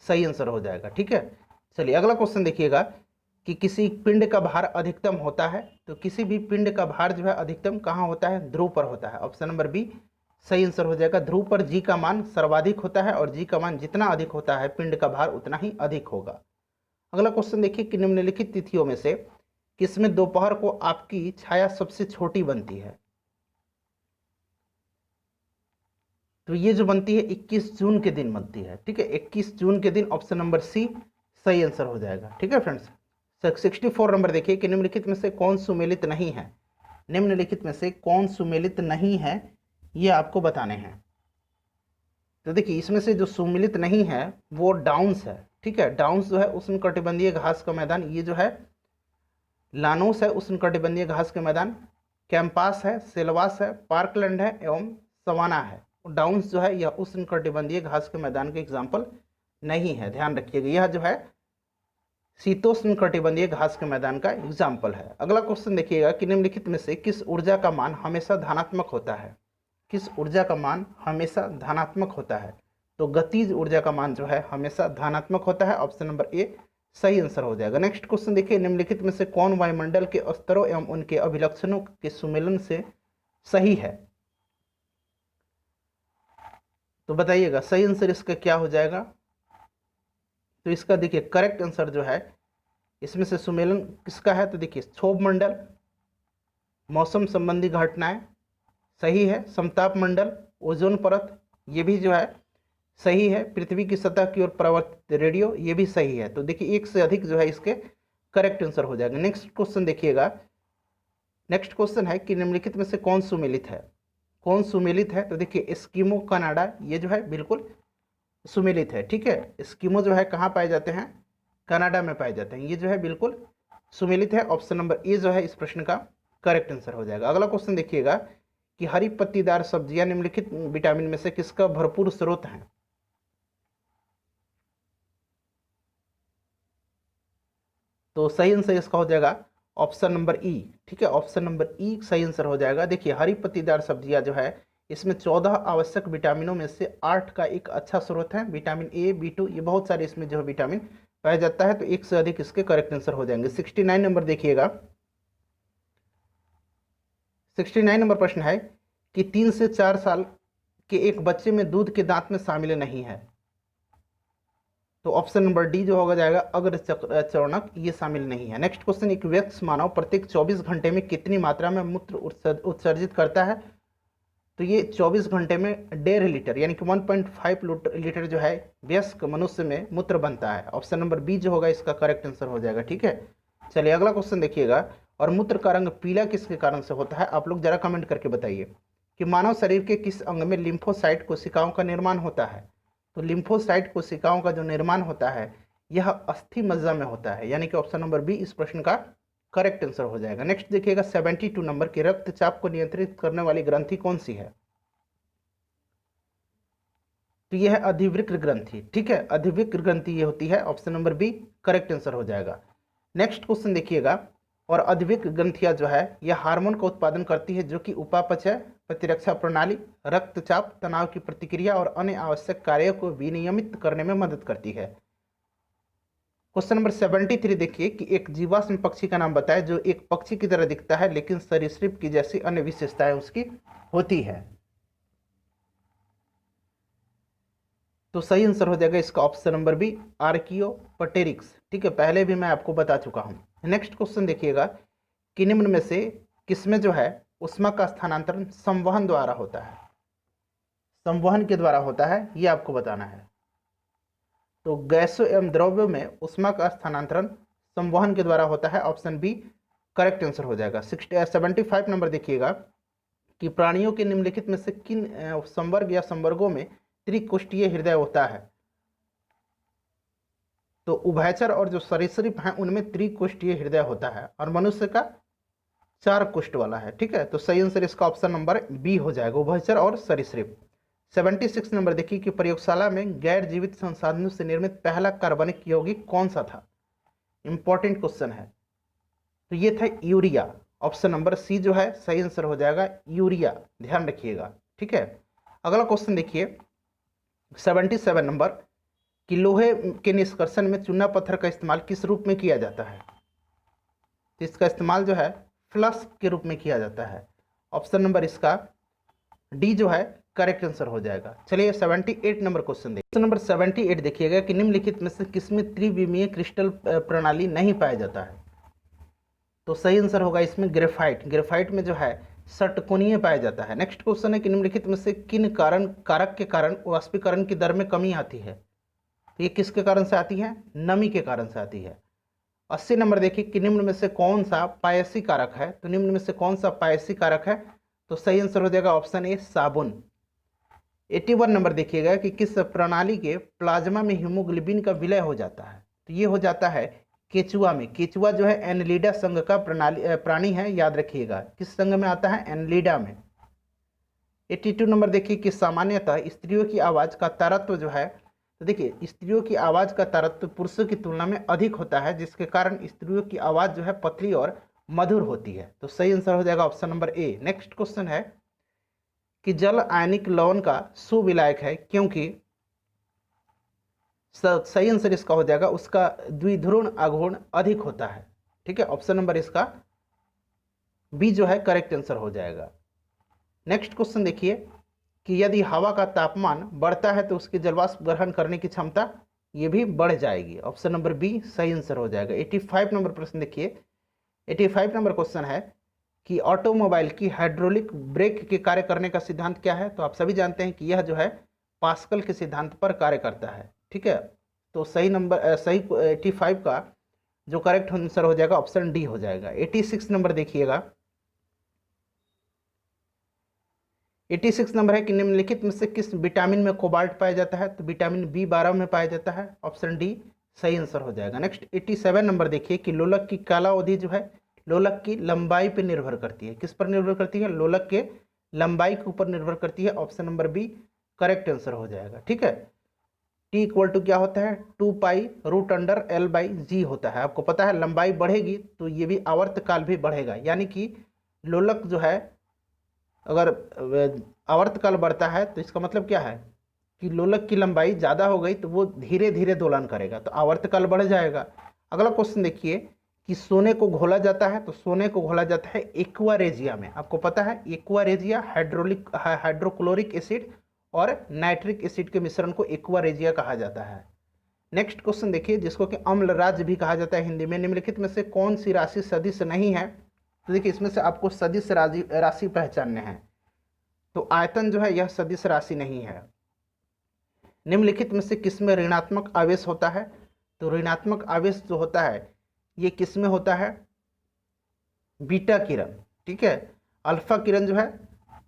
सही आंसर हो जाएगा। ठीक है, चलिए अगला क्वेश्चन देखिएगा कि किसी पिंड का भार अधिकतम होता है। तो किसी भी पिंड का भार जो है अधिकतम कहाँ होता है? ध्रुव पर होता है, ऑप्शन नंबर बी सही आंसर हो जाएगा। ध्रुव पर जी का मान सर्वाधिक होता है और जी का मान जितना अधिक होता है पिंड का भार उतना ही अधिक होगा। अगला क्वेश्चन देखिए कि निम्नलिखित तिथियों में से किसमें दोपहर को आपकी छाया सबसे छोटी बनती है? तो ये जो बनती है 21 जून के दिन बनती है। ठीक है, 21 जून के दिन, ऑप्शन नंबर सी सही आंसर हो जाएगा। ठीक है फ्रेंड्स, 64 नंबर देखिए कि निम्नलिखित में से कौन सुमेलित नहीं है? निम्नलिखित में से कौन सुमेलित नहीं है ये आपको बताने हैं। तो देखिए इसमें से जो सुमेलित नहीं है वो डाउन्स है। ठीक है, डाउन्स जो है उष्णकटिबंधीय घास का मैदान, ये जो है लानोस है उष्णकटिबंधीय घास के मैदान, कैंपास है, सेलवास है, पार्कलैंड है एवं सवाना है। डाउन्स जो है यह उष्णकटिबंधीय घास के मैदान के एग्जाम्पल नहीं है, ध्यान रखिएगा। यह जो है शीतोष्ण कटिबंधीय घास के मैदान का एग्जाम्पल है। अगला क्वेश्चन देखिएगा कि निम्नलिखित में से किस ऊर्जा का मान हमेशा धनात्मक होता है? किस ऊर्जा का मान हमेशा धनात्मक होता है? तो गतिज ऊर्जा का मान जो है हमेशा धनात्मक होता है, ऑप्शन नंबर ए सही आंसर हो जाएगा। नेक्स्ट क्वेश्चन देखिए, निम्नलिखित में से कौन वायुमंडल के स्तरों एवं उनके अभिलक्षणों के सुमेलन से सही है? तो बताइएगा सही आंसर इसका क्या हो जाएगा। तो इसका देखिए करेक्ट आंसर जो है इसमें से सुमेलन किसका है, तो देखिए क्षोभ मंडल, मौसम संबंधी घटनाएं सही है, समताप मंडल, ओजोन परत ये भी जो है सही है, पृथ्वी की सतह की ओर परावर्तित रेडियो ये भी सही है। तो देखिए एक से अधिक जो है इसके करेक्ट आंसर हो जाएगा। नेक्स्ट क्वेश्चन देखिएगा, नेक्स्ट क्वेश्चन है कि निम्नलिखित में से कौन सुमेलित है? कौन सुमेलित है? तो देखिए एस्किमो कनाडा ये जो है बिल्कुल सुमेलित है। ठीक है, एस्किमो जो है कहाँ पाए जाते हैं? कनाडा में पाए जाते हैं। ये जो है बिल्कुल सुमेलित है। ऑप्शन नंबर ए जो है इस प्रश्न का करेक्ट आंसर हो जाएगा। अगला क्वेश्चन देखिएगा कि हरी पत्तीदार सब्जियां निम्नलिखित विटामिन में से किसका भरपूर स्रोत है? तो सही आंसर इसका हो जाएगा ऑप्शन नंबर ई। ठीक है, ऑप्शन नंबर ई सही आंसर हो जाएगा। देखिए हरी पत्तीदार सब्जियां जो है इसमें 14 आवश्यक विटामिनों में से 8 का एक अच्छा स्रोत है, विटामिन ए, B2 ये बहुत सारे इसमें जो है विटामिन पाया जाता है। तो एक से अधिक इसके करेक्ट आंसर हो जाएंगे। 69 नंबर देखिएगा, 69 नंबर प्रश्न है कि 3 से 4 साल के एक बच्चे में दूध के दांत में शामिल नहीं है। तो ऑप्शन नंबर डी जो होगा जाएगा अग्र चरणक ये शामिल नहीं है। नेक्स्ट क्वेश्चन, एक वयस्क मानव प्रत्येक 24 घंटे में कितनी मात्रा में मूत्र उत्सर्जित करता है? तो ये 24 घंटे में 1.5 लीटर यानी कि 1.5 लीटर जो है वयस्क मनुष्य में मूत्र बनता है। ऑप्शन नंबर बी जो होगा इसका करेक्ट आंसर हो जाएगा। ठीक है, चलिए अगला क्वेश्चन देखिएगा, और मूत्र का रंग पीला किसके कारण से होता है? आप लोग जरा कमेंट करके बताइए कि मानव शरीर के किस अंग में लिम्फोसाइट कोशिकाओं का निर्माण होता है? तो लिम्फोसाइट कोशिकाओं का जो निर्माण होता है यह अस्थि मज्जा में होता है, यानी कि ऑप्शन नंबर बी इस प्रश्न का करेक्ट आंसर हो जाएगा। नेक्स्ट देखिएगा 72 नंबर की, रक्तचाप को नियंत्रित करने वाली ग्रंथि कौन सी है? तो यह है अधिवृक्क ग्रंथि। ठीक है, अधिवृक्क ग्रंथि ये होती है, option number B correct answer हो जाएगा। नेक्स्ट क्वेश्चन देखिएगा, और अधिवृक्क ग्रंथियां जो है यह हार्मोन का उत्पादन करती है जो कि उपापचय, प्रतिरक्षा प्रणाली, रक्तचाप, तनाव की प्रतिक्रिया और अन्य आवश्यक कार्यों को विनियमित करने में मदद करती है। क्वेश्चन नंबर 73 देखिए कि एक जीवाश्म पक्षी का नाम बताएं जो एक पक्षी की तरह दिखता है लेकिन सरीसृप की जैसी अन्य विशेषताएं उसकी होती है। तो सही आंसर हो जाएगा इसका ऑप्शन नंबर बी आर्कियोपटेरिक्स। ठीक है, पहले भी मैं आपको बता चुका हूं। नेक्स्ट क्वेश्चन देखिएगा कि निम्न में से किसमें जो है उष्मा का स्थानांतरण संवहन द्वारा होता है? संवहन के द्वारा होता है ये आपको बताना है। तो गैसों एवं द्रव्यों में उष्मा का स्थानांतरण संवहन के द्वारा होता है। ऑप्शन बी करेक्ट आंसर हो जाएगा। 75 नंबर देखिएगा कि प्राणियों के निम्नलिखित में से किन संवर्ग या संवर्गों में त्रिकोष्ठीय हृदय होता है? तो उभयचर और जो सरीसृप हैं उनमें त्रिकोष्ठीय हृदय होता है और मनुष्य का 4 कोष्ठ वाला है। ठीक है, तो सही आंसर इसका ऑप्शन नंबर बी हो जाएगा, उभयचर और सरीसृप। 76 नंबर देखिए कि प्रयोगशाला में गैर जीवित संसाधनों से निर्मित पहला कार्बनिक यौगिक कौन सा था? इंपॉर्टेंट क्वेश्चन है। तो ये था यूरिया। ऑप्शन नंबर सी जो है सही आंसर हो जाएगा, यूरिया, ध्यान रखिएगा। ठीक है, अगला क्वेश्चन देखिए 77 नंबर कि लोहे के निष्कर्षण में चूना पत्थर का इस्तेमाल किस रूप में किया जाता है? तो इसका इस्तेमाल जो है फ्लस्क के रूप में किया जाता है। ऑप्शन नंबर इसका डी जो है करेक्ट आंसर हो जाएगा। चलिए 78 नंबर क्वेश्चन देखिए। क्वेश्चन नंबर 78 देखिएगा कि निम्नलिखित में से किसमें त्रिविमीय क्रिस्टल प्रणाली नहीं पाया जाता है? तो सही आंसर होगा इसमें ग्रेफाइट। ग्रेफाइट में जो है षटकोणीय पाया जाता है। नेक्स्ट क्वेश्चन है कि निम्नलिखित में से किन कारक के कारण वाष्पीकरण की दर में कमी आती है? तो ये किसके कारण से आती है? नमी के कारण से आती है। 80 नंबर देखिए कि निम्न में से कौन सा पायसी कारक है? तो निम्न में से कौन सा पायसी कारक है? तो सही आंसर हो जाएगा ऑप्शन ए साबुन। 81 नंबर देखिएगा कि किस प्रणाली के प्लाज्मा में हीमोग्लोबिन का विलय हो जाता है? तो ये हो जाता है केचुआ में। केचुआ जो है एनलिडा संघ का प्राणी है, याद रखिएगा। किस संघ में आता है? एनलिडा में। 82 नंबर देखिए कि सामान्यतः स्त्रियों की आवाज का तारत्व जो है, तो देखिए स्त्रियों की आवाज का तारत्व पुरुषों की तुलना में अधिक होता है जिसके कारण स्त्रियों की आवाज जो है पतली और मधुर होती है। तो सही आंसर हो जाएगा option number A. Next question है कि जल आयनिक लवण का सुविलायक है क्योंकि सही आंसर इसका हो जाएगा उसका द्विध्रुव आघूर्ण अधिक होता है। ठीक है, ऑप्शन नंबर इसका बी जो है करेक्ट आंसर हो जाएगा। नेक्स्ट क्वेश्चन देखिए कि यदि हवा का तापमान बढ़ता है तो उसकी जलवाष्प ग्रहण करने की क्षमता ये भी बढ़ जाएगी। ऑप्शन नंबर बी सही आंसर हो जाएगा। 85 नंबर प्रश्न देखिए, 85 नंबर क्वेश्चन है कि ऑटोमोबाइल की हाइड्रोलिक ब्रेक के कार्य करने का सिद्धांत क्या है। तो आप सभी जानते हैं कि यह जो है पास्कल के सिद्धांत पर कार्य करता है। ठीक है, तो सही 85 का जो करेक्ट आंसर हो जाएगा ऑप्शन डी हो जाएगा। 86 नंबर देखिएगा, 86 नंबर है कि निम्नलिखित में से किस विटामिन में कोबाल्ट पाया जाता है। तो विटामिन B12 में पाया जाता है। ऑप्शन डी सही आंसर हो जाएगा। नेक्स्ट 87 नंबर देखिए कि लोलक की कालावधि जो है लोलक की लंबाई पर निर्भर करती है। किस पर निर्भर करती है? लोलक के लंबाई के ऊपर निर्भर करती है। Option number B correct answer हो जाएगा। ठीक है, टी इक्वल टू क्या होता है? 2π√L/G होता है। आपको पता है लंबाई बढ़ेगी तो ये भी आवर्तकाल भी बढ़ेगा, यानी कि लोलक जो है अगर आवर्तकाल बढ़ता है तो इसका मतलब क्या है कि लोलक की लंबाई ज़्यादा हो गई तो वो धीरे धीरे दोलन करेगा तो आवर्तकाल बढ़ जाएगा। अगला क्वेश्चन देखिए कि सोने को घोला जाता है, तो सोने को घोला जाता है एक्वारेजिया में। आपको पता है एक्वारेजिया हाइड्रोक्लोरिक एसिड और नाइट्रिक एसिड के मिश्रण को एक्वारेजिया कहा जाता है। नेक्स्ट क्वेश्चन देखिए जिसको कि अम्ल राज्य भी कहा जाता है हिंदी में, निम्नलिखित में से कौन सी राशि सदिश नहीं है। तो देखिए इसमें से आपको सदिश राशि पहचानने हैं। तो आयतन जो है यह सदिश राशि नहीं है। निम्नलिखित में से किसमें ऋणात्मक आवेश होता है। तो ऋणात्मक आवेश जो होता है ये किसमें होता है? बीटा किरण। ठीक है, अल्फा किरण जो है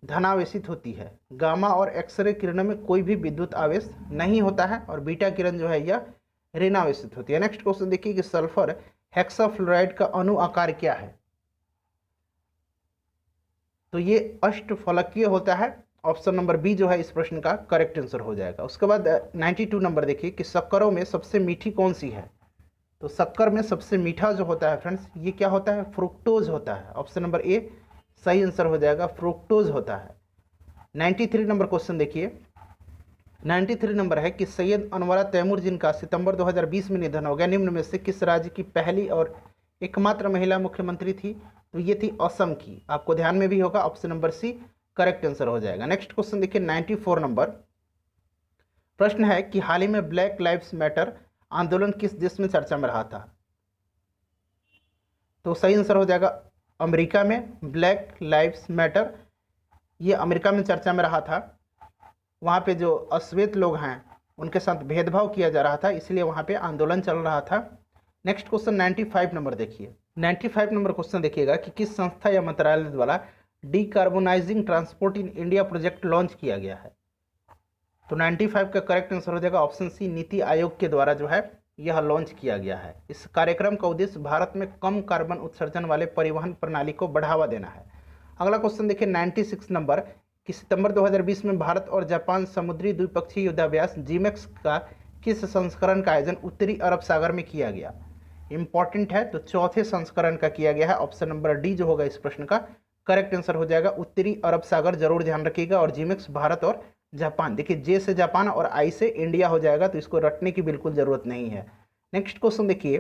धनावेशित होती है, गामा और एक्सरे किरणों में कोई भी विद्युत आवेश नहीं होता है और बीटा किरण जो है यह ऋणावेशित होती है। नेक्स्ट क्वेश्चन देखिए कि सल्फर हेक्साफ्लोराइड का अणु आकार क्या है। तो ये अष्टफलकीय होता है। ऑप्शन नंबर बी जो है इस प्रश्न का करेक्ट आंसर हो जाएगा। उसके बाद 92 नंबर देखिए कि शक्करों में सबसे मीठी कौन सी है। तो शक्कर में सबसे मीठा जो होता है फ्रेंड्स ये क्या होता है? फ्रुक्टोज होता है। ऑप्शन नंबर ए सही आंसर हो जाएगा, फ्रुक्टोज होता है। 93 नंबर क्वेश्चन देखिए, 93 नंबर है कि सैयद अनवरा तैमूर जिनका सितंबर 2020 में निधन हो गया, निम्न में से किस राज्य की पहली और एकमात्र महिला मुख्यमंत्री थी। तो ये थी असम की। आपको ध्यान में भी होगा, option number C correct answer हो जाएगा। नेक्स्ट क्वेश्चन देखिए 94 नंबर प्रश्न है कि हाल ही में ब्लैक लाइव्स मैटर आंदोलन किस देश में चर्चा में रहा था। तो सही आंसर हो जाएगा अमेरिका में। ब्लैक लाइव्स मैटर ये अमेरिका में चर्चा में रहा था। वहाँ पे जो अश्वेत लोग हैं उनके साथ भेदभाव किया जा रहा था, इसलिए वहाँ पे आंदोलन चल रहा था। नेक्स्ट क्वेश्चन 95 नंबर देखिए, 95 नंबर क्वेश्चन देखिएगा कि किस संस्था या मंत्रालय द्वारा decarbonising transport in India project launch किया गया है। तो 95 का करेक्ट आंसर हो जाएगा ऑप्शन सी, नीति आयोग के द्वारा जो है यह लॉन्च किया गया है। इस कार्यक्रम का उद्देश्य भारत में कम कार्बन उत्सर्जन वाले परिवहन प्रणाली को बढ़ावा देना है। अगला क्वेश्चन देखिए 96 नंबर कि सितंबर 2020 में भारत और जापान समुद्री द्विपक्षीय युद्धाभ्यास जीमेक्स का किस संस्करण का आयोजन उत्तरी अरब सागर में किया गया। इंपॉर्टेंट है, तो चौथे संस्करण का किया गया है। ऑप्शन नंबर डी जो होगा इस प्रश्न का करेक्ट आंसर हो जाएगा, उत्तरी अरब सागर जरूर ध्यान रखिएगा। और जीमेक्स भारत और जापान, देखिए जे से जापान और आई से इंडिया हो जाएगा, तो इसको रटने की बिल्कुल जरूरत नहीं है। नेक्स्ट क्वेश्चन देखिए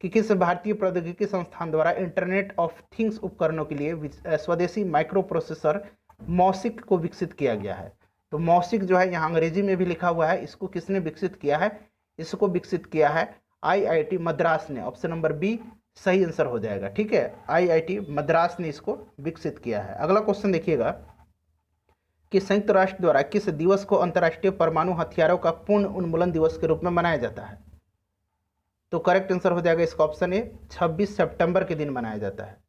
कि किस भारतीय प्रौद्योगिकी संस्थान द्वारा इंटरनेट ऑफ थिंग्स उपकरणों के लिए स्वदेशी माइक्रो प्रोसेसर मॉसिक को विकसित किया गया है। तो मॉसिक जो है यहाँ अंग्रेजी में भी लिखा हुआ है, इसको किसने विकसित किया है? इसको विकसित किया है IIT मद्रास ने। ऑप्शन नंबर बी सही आंसर हो जाएगा। ठीक है, IIT मद्रास ने इसको विकसित किया है। अगला क्वेश्चन देखिएगा कि संयुक्त राष्ट्र द्वारा किस दिवस को अंतर्राष्ट्रीय परमाणु हथियारों का पूर्ण उन्मूलन दिवस के रूप में मनाया जाता है। तो करेक्ट आंसर हो जाएगा इसका ऑप्शन ए, 26 सितंबर के दिन मनाया जाता है।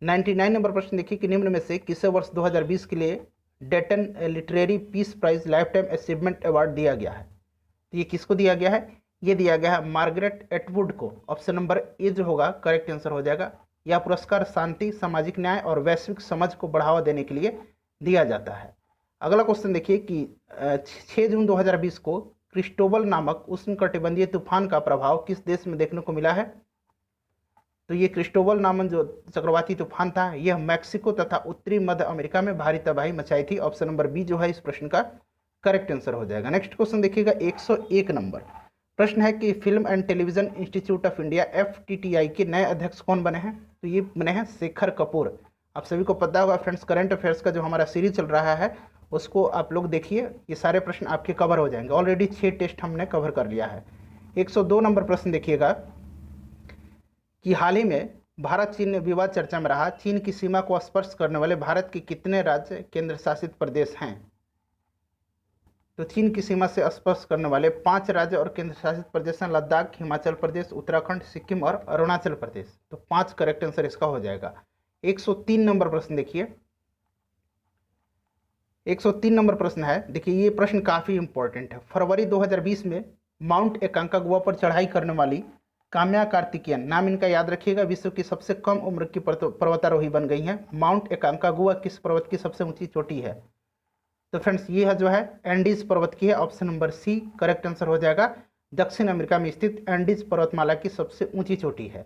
99 नंबर प्रश्न देखिए कि निम्न में से किसे वर्ष 2020 के लिए Dayton literary peace prize lifetime achievement award दिया गया है। तो ये किसको दिया गया है? ये दिया गया है मार्गरेट एटवुड को। ऑप्शन नंबर ए जो होगा करेक्ट आंसर हो जाएगा। यह पुरस्कार शांति, सामाजिक न्याय और वैश्विक समझ को बढ़ावा देने के लिए दिया जाता है। अगला क्वेश्चन देखिए कि 6 जून 2020 को क्रिस्टोबल नामक उष्णकटिबंधीय तूफान का प्रभाव किस देश में देखने को मिला है। तो ये क्रिस्टोबल नामक जो चक्रवाती तूफान था यह मैक्सिको तथा उत्तरी मध्य अमेरिका में भारी तबाही मचाई थी। ऑप्शन नंबर बी जो है इस प्रश्न का करेक्ट आंसर हो जाएगा। नेक्स्ट क्वेश्चन देखिएगा 101 नंबर प्रश्न है कि film and television institute of India FTTI के नए अध्यक्ष कौन बने हैं? तो ये बने हैं शेखर कपूर। आप सभी को पता होगा फ्रेंड्स, करंट अफेयर्स का जो हमारा सीरीज चल रहा है उसको आप लोग देखिए, ये सारे प्रश्न आपके कवर हो जाएंगे। ऑलरेडी 6 टेस्ट हमने कवर कर लिया है। 102 नंबर प्रश्न देखिएगा कि हाल ही में भारत चीन विवाद चर्चा में रहा। चीन की सीमा को स्पर्श करने वाले भारत के कितने राज्य केंद्र शासित प्रदेश हैं? तो चीन की सीमा से स्पर्श करने वाले 5 राज्य और केंद्र शासित प्रदेश हैं लद्दाख, हिमाचल प्रदेश, उत्तराखंड, सिक्किम और अरुणाचल प्रदेश। तो 5 करेक्ट आंसर इसका हो जाएगा। 103 नंबर प्रश्न देखिए, 103 नंबर प्रश्न है, देखिए ये प्रश्न काफी इंपॉर्टेंट है। फरवरी 2020 में माउंट एकांकागुआ पर चढ़ाई करने वाली काम्या कार्तिकेयन, नाम इनका याद रखिएगा, विश्व की सबसे कम उम्र की पर्वतारोही बन गई हैं। माउंट एकांकागुआ किस पर्वत की सबसे ऊंची चोटी है? तो फ्रेंड्स ये है जो है एंडीज पर्वत की है। Option number C correct answer हो जाएगा। दक्षिण अमेरिका में स्थित एंडीज पर्वतमाला की सबसे ऊंची चोटी है।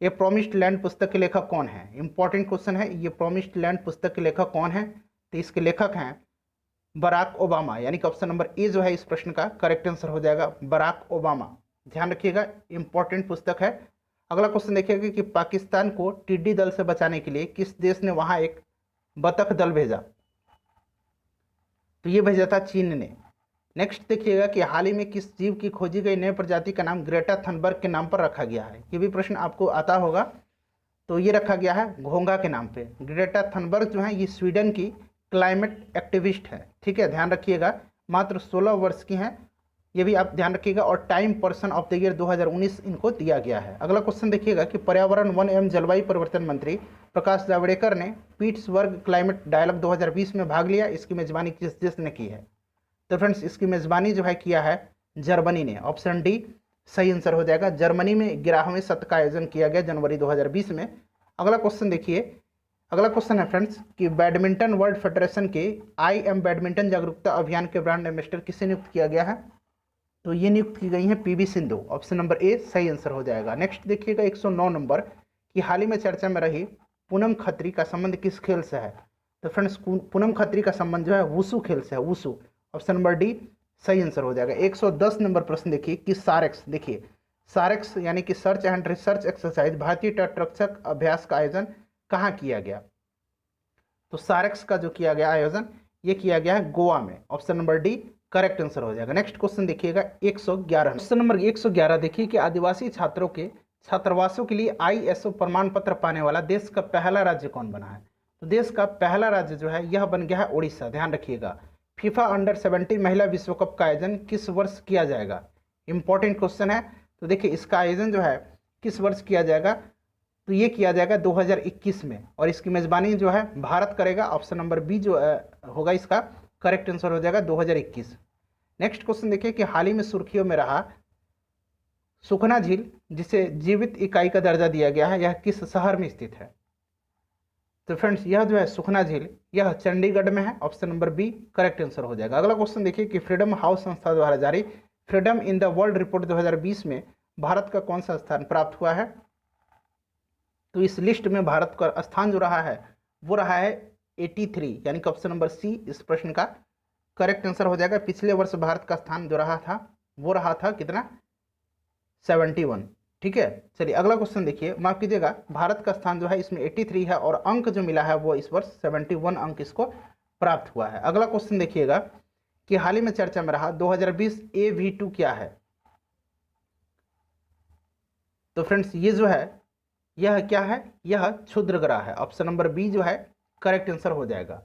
ये प्रोमिस्ड लैंड पुस्तक के लेखक कौन है? इंपॉर्टेंट क्वेश्चन है, ये प्रोमिस्ड लैंड पुस्तक के लेखक कौन है? तो इसके लेखक हैं बराक ओबामा, यानी कि ऑप्शन नंबर ए जो है इस प्रश्न का करेक्ट आंसर हो जाएगा, बराक ओबामा। ध्यान रखिएगा, इंपॉर्टेंट पुस्तक है। अगला क्वेश्चन देखिएगा कि पाकिस्तान को टिड्डी दल से बचाने के लिए किस देश ने वहां एक बतख दल भेजा? तो ये भेजा था चीन ने। नेक्स्ट देखिएगा कि हाल ही में किस जीव की खोजी गई नई प्रजाति का नाम ग्रेटा थनबर्ग के नाम पर रखा गया है? ये भी प्रश्न आपको आता होगा। तो ये रखा गया है घोंघा के नाम पे। ग्रेटा थनबर्ग जो है ये स्वीडन की क्लाइमेट एक्टिविस्ट है, ठीक है, ध्यान रखिएगा। मात्र 16 वर्ष की हैं, ये भी आप ध्यान रखिएगा। और time person of the year 2019 इनको दिया गया है। अगला क्वेश्चन देखिएगा कि पर्यावरण, वन एवं जलवायु परिवर्तन मंत्री प्रकाश जावड़ेकर ने पीट्सबर्ग क्लाइमेट डायलॉग 2020 में भाग लिया। इसकी मेजबानी किस देश ने की है? तो फ्रेंड्स इसकी मेजबानी जो है किया है जर्मनी ने। ऑप्शन डी सही आंसर हो जाएगा। जर्मनी में 11वें सत्र का आयोजन किया गया जनवरी 2020 में। अगला क्वेश्चन देखिए, अगला क्वेश्चन है फ्रेंड्स कि बैडमिंटन वर्ल्ड फेडरेशन के आई एम बैडमिंटन जागरूकता अभियान के ब्रांड एम्बेसडर किसे नियुक्त किया गया है? तो ये नियुक्त की गई है PV Sindhu. Option number A सही आंसर हो जाएगा। नेक्स्ट देखिएगा 109 नंबर कि हाल ही में चर्चा में रही पूनम खत्री का संबंध किस खेल से है? तो फ्रेंड्स पूनम खत्री का संबंध जो है वुसु खेल से है, वुसु। ऑप्शन नंबर डी सही आंसर हो जाएगा। 110 नंबर प्रश्न देखिए कि सारेक्स, देखिए सारेक्स यानी कि सर्च एंड रिसर्च एक्सरसाइज भारतीय तटरक्षक अभ्यास का आयोजन कहाँ किया गया? तो सारेक्स का जो किया गया आयोजन ये किया गया है गोवा में। Option number D correct answer हो जाएगा। नेक्स्ट क्वेश्चन देखिएगा 111, क्वेश्चन नंबर 111 देखिए कि आदिवासी छात्रों के छात्रावासों के लिए ISO प्रमाण पत्र पाने वाला देश का पहला राज्य कौन बना है? तो देश का पहला राज्य जो है यह बन गया है उड़ीसा। ध्यान रखिएगा। फीफा अंडर 17 महिला विश्व कप का आयोजन किस वर्ष किया जाएगा? इंपॉर्टेंट क्वेश्चन है। तो देखिए इसका आयोजन जो है किस वर्ष किया जाएगा? तो ये किया जाएगा 2021 में, और इसकी मेजबानी जो है भारत करेगा। ऑप्शन नंबर बी जो होगा इसका करेक्ट आंसर हो जाएगा 2021। नेक्स्ट क्वेश्चन देखिए कि हाल ही में सुर्खियों में रहा सुखना झील जिसे जीवित इकाई का दर्जा दिया गया है, यह किस शहर में स्थित है? तो फ्रेंड्स यह जो है सुखना झील यह चंडीगढ़ में है। Option number B correct answer हो जाएगा। अगला क्वेश्चन देखिए कि फ्रीडम हाउस संस्था द्वारा जारी freedom in the world report 2020 में भारत का कौन सा स्थान प्राप्त हुआ है? तो इस लिस्ट में भारत का स्थान जो रहा है वो रहा है 83, यानी कि ऑप्शन नंबर सी इस प्रश्न का करेक्ट आंसर हो जाएगा। पिछले वर्ष भारत का स्थान जो रहा था वो रहा था कितना? 71, ठीक है। चलिए अगला क्वेश्चन देखिए, माफ कीजिएगा, भारत का स्थान जो है इसमें 83 है और अंक जो मिला है वो इस वर्ष 71 अंक इसको प्राप्त हुआ है। अगला क्वेश्चन देखिएगा कि हाल ही में चर्चा में रहा 2020 AV2 क्या है? तो फ्रेंड्स ये जो है यह क्या है? यह क्षुद्र ग्रह है। ऑप्शन नंबर बी जो है करेक्ट आंसर हो जाएगा।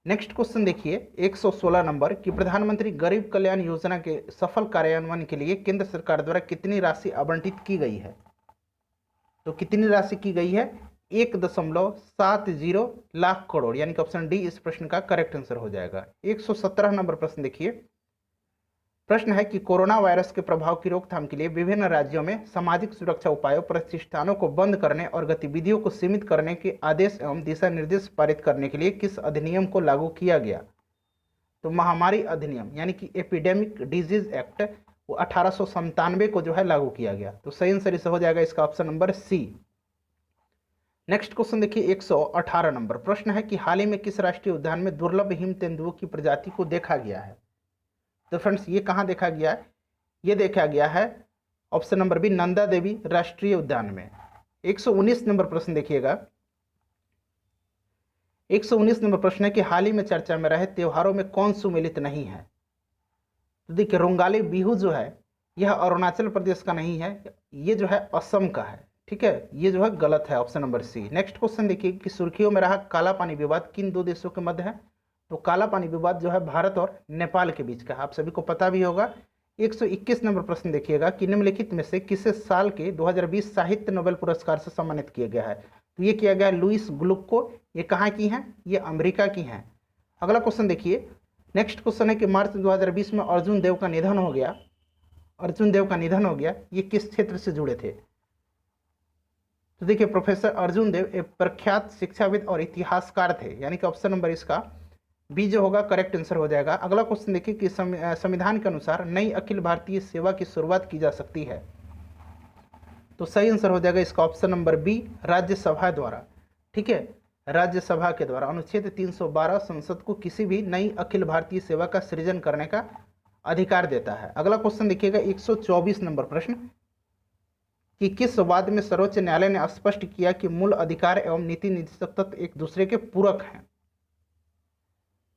नेक्स्ट क्वेश्चन देखिए 116 नंबर कि प्रधानमंत्री गरीब कल्याण योजना के सफल कार्यान्वयन के लिए केंद्र सरकार द्वारा कितनी राशि आवंटित की गई है? तो कितनी राशि की गई है? 1.70 लाख करोड़, यानी कि ऑप्शन डी इस प्रश्न का करेक्ट आंसर हो जाएगा। 117 नंबर प्रश्न देखिए, प्रश्न है कि कोरोना वायरस के प्रभाव की रोकथाम के लिए विभिन्न राज्यों में सामाजिक सुरक्षा उपायों, प्रतिष्ठानों को बंद करने और गतिविधियों को सीमित करने के आदेश एवं दिशा निर्देश पारित करने के लिए किस अधिनियम को लागू किया गया? तो महामारी अधिनियम यानी कि एपिडेमिक डिजीज एक्ट वो 1897 को जो है लागू किया गया। तो सही आंसर इसे हो जाएगा इसका option number C. Next question देखिए 118 नंबर प्रश्न है कि हाल ही में किस राष्ट्रीय उद्यान में दुर्लभ हिम तेंदुओं की प्रजाति को देखा गया है? तो फ्रेंड्स ये कहाँ देखा गया है? ये देखा गया है option number B Nanda Devi राष्ट्रीय उद्यान में। 119 नंबर प्रश्न देखिएगा। 119 नंबर प्रश्न है कि हाल ही में चर्चा में रहे त्योहारों में कौन सुमेलित नहीं है। तो देखिए रोंगाली बिहू जो है यह अरुणाचल प्रदेश का नहीं है, ये जो है असम का है। ठीक है, ये जो है गलत है, option number C. Next question देखिए कि सुर्खियों में रहा काला पानी विवाद किन दो देशों के मध्य है। तो काला पानी विवाद जो है भारत और नेपाल के बीच का है, आप सभी को पता भी होगा। 121 नंबर प्रश्न देखिएगा कि निम्नलिखित में से किसे साल के 2020 साहित्य नोबेल पुरस्कार से सम्मानित किया गया है। तो ये किया गया है लुइस ग्लुक को। ये कहाँ की हैं, ये अमेरिका की हैं। अगला क्वेश्चन देखिए। नेक्स्ट क्वेश्चन है कि मार्च 2020 में अर्जुन देव का निधन हो गया। अर्जुन देव का निधन हो गया, ये किस क्षेत्र से जुड़े थे। तो देखिए प्रोफेसर अर्जुन देव एक प्रख्यात शिक्षाविद और इतिहासकार थे, यानी कि ऑप्शन नंबर इसका बी जो होगा करेक्ट आंसर हो जाएगा। अगला क्वेश्चन देखिए कि संविधान के अनुसार नई अखिल भारतीय सेवा की शुरुआत की जा सकती है। तो सही आंसर हो जाएगा इसका ऑप्शन नंबर बी राज्यसभा द्वारा। ठीक है, राज्यसभा के द्वारा अनुच्छेद 312 संसद को किसी भी नई अखिल भारतीय सेवा का सृजन करने का अधिकार देता है। अगला क्वेश्चन देखिएगा 124 नंबर प्रश्न कि किस वाद में सर्वोच्च न्यायालय ने स्पष्ट किया कि मूल अधिकार एवं नीति निर्देशक तत्व एक दूसरे के पूरक हैं।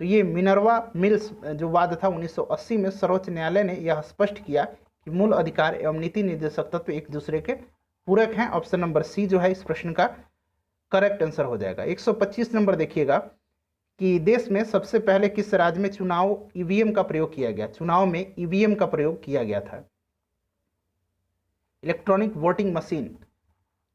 तो ये मिनर्वा मिल्स जो वाद था 1980 में सर्वोच्च न्यायालय ने यह स्पष्ट किया कि मूल अधिकार एवं नीति निर्देशक तत्व एक दूसरे के पूरक हैं। ऑप्शन नंबर सी जो है इस प्रश्न का करेक्ट आंसर हो जाएगा। 125 नंबर देखिएगा कि देश में सबसे पहले किस राज्य में चुनाव ईवीएम का प्रयोग किया गया। चुनाव में ईवीएम का प्रयोग किया गया था, इलेक्ट्रॉनिक वोटिंग मशीन।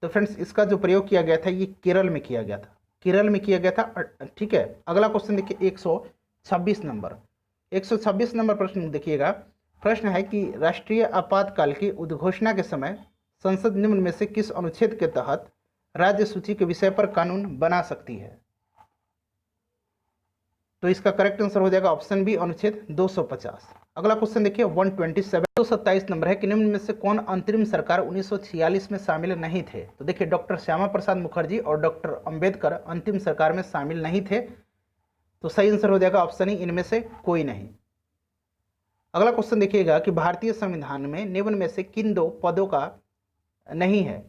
तो फ्रेंड्स इसका जो प्रयोग किया गया था ये केरल में किया गया था, केरल में किया गया था। ठीक है, अगला क्वेश्चन देखिए 126 नंबर। 126 नंबर प्रश्न देखिएगा। प्रश्न है कि राष्ट्रीय आपातकाल की उद्घोषणा के समय संसद निम्न में से किस अनुच्छेद के तहत राज्य सूची के विषय पर कानून बना सकती है। तो इसका करेक्ट आंसर हो जाएगा ऑप्शन बी अनुच्छेद 250। अगला क्वेश्चन देखिए 127 227 नंबर है कि निम्न में से कौन अंतरिम सरकार 1946 में शामिल नहीं थे। तो देखिए डॉक्टर श्यामा प्रसाद मुखर्जी और डॉक्टर अंबेडकर अंतिम सरकार में शामिल नहीं थे। तो सही आंसर हो जाएगा ऑप्शन ई इनमें से कोई नहीं। अगला क्वेश्चन देखिएगा कि भारतीय संविधान में निम्न में से किन दो पदों का नहीं है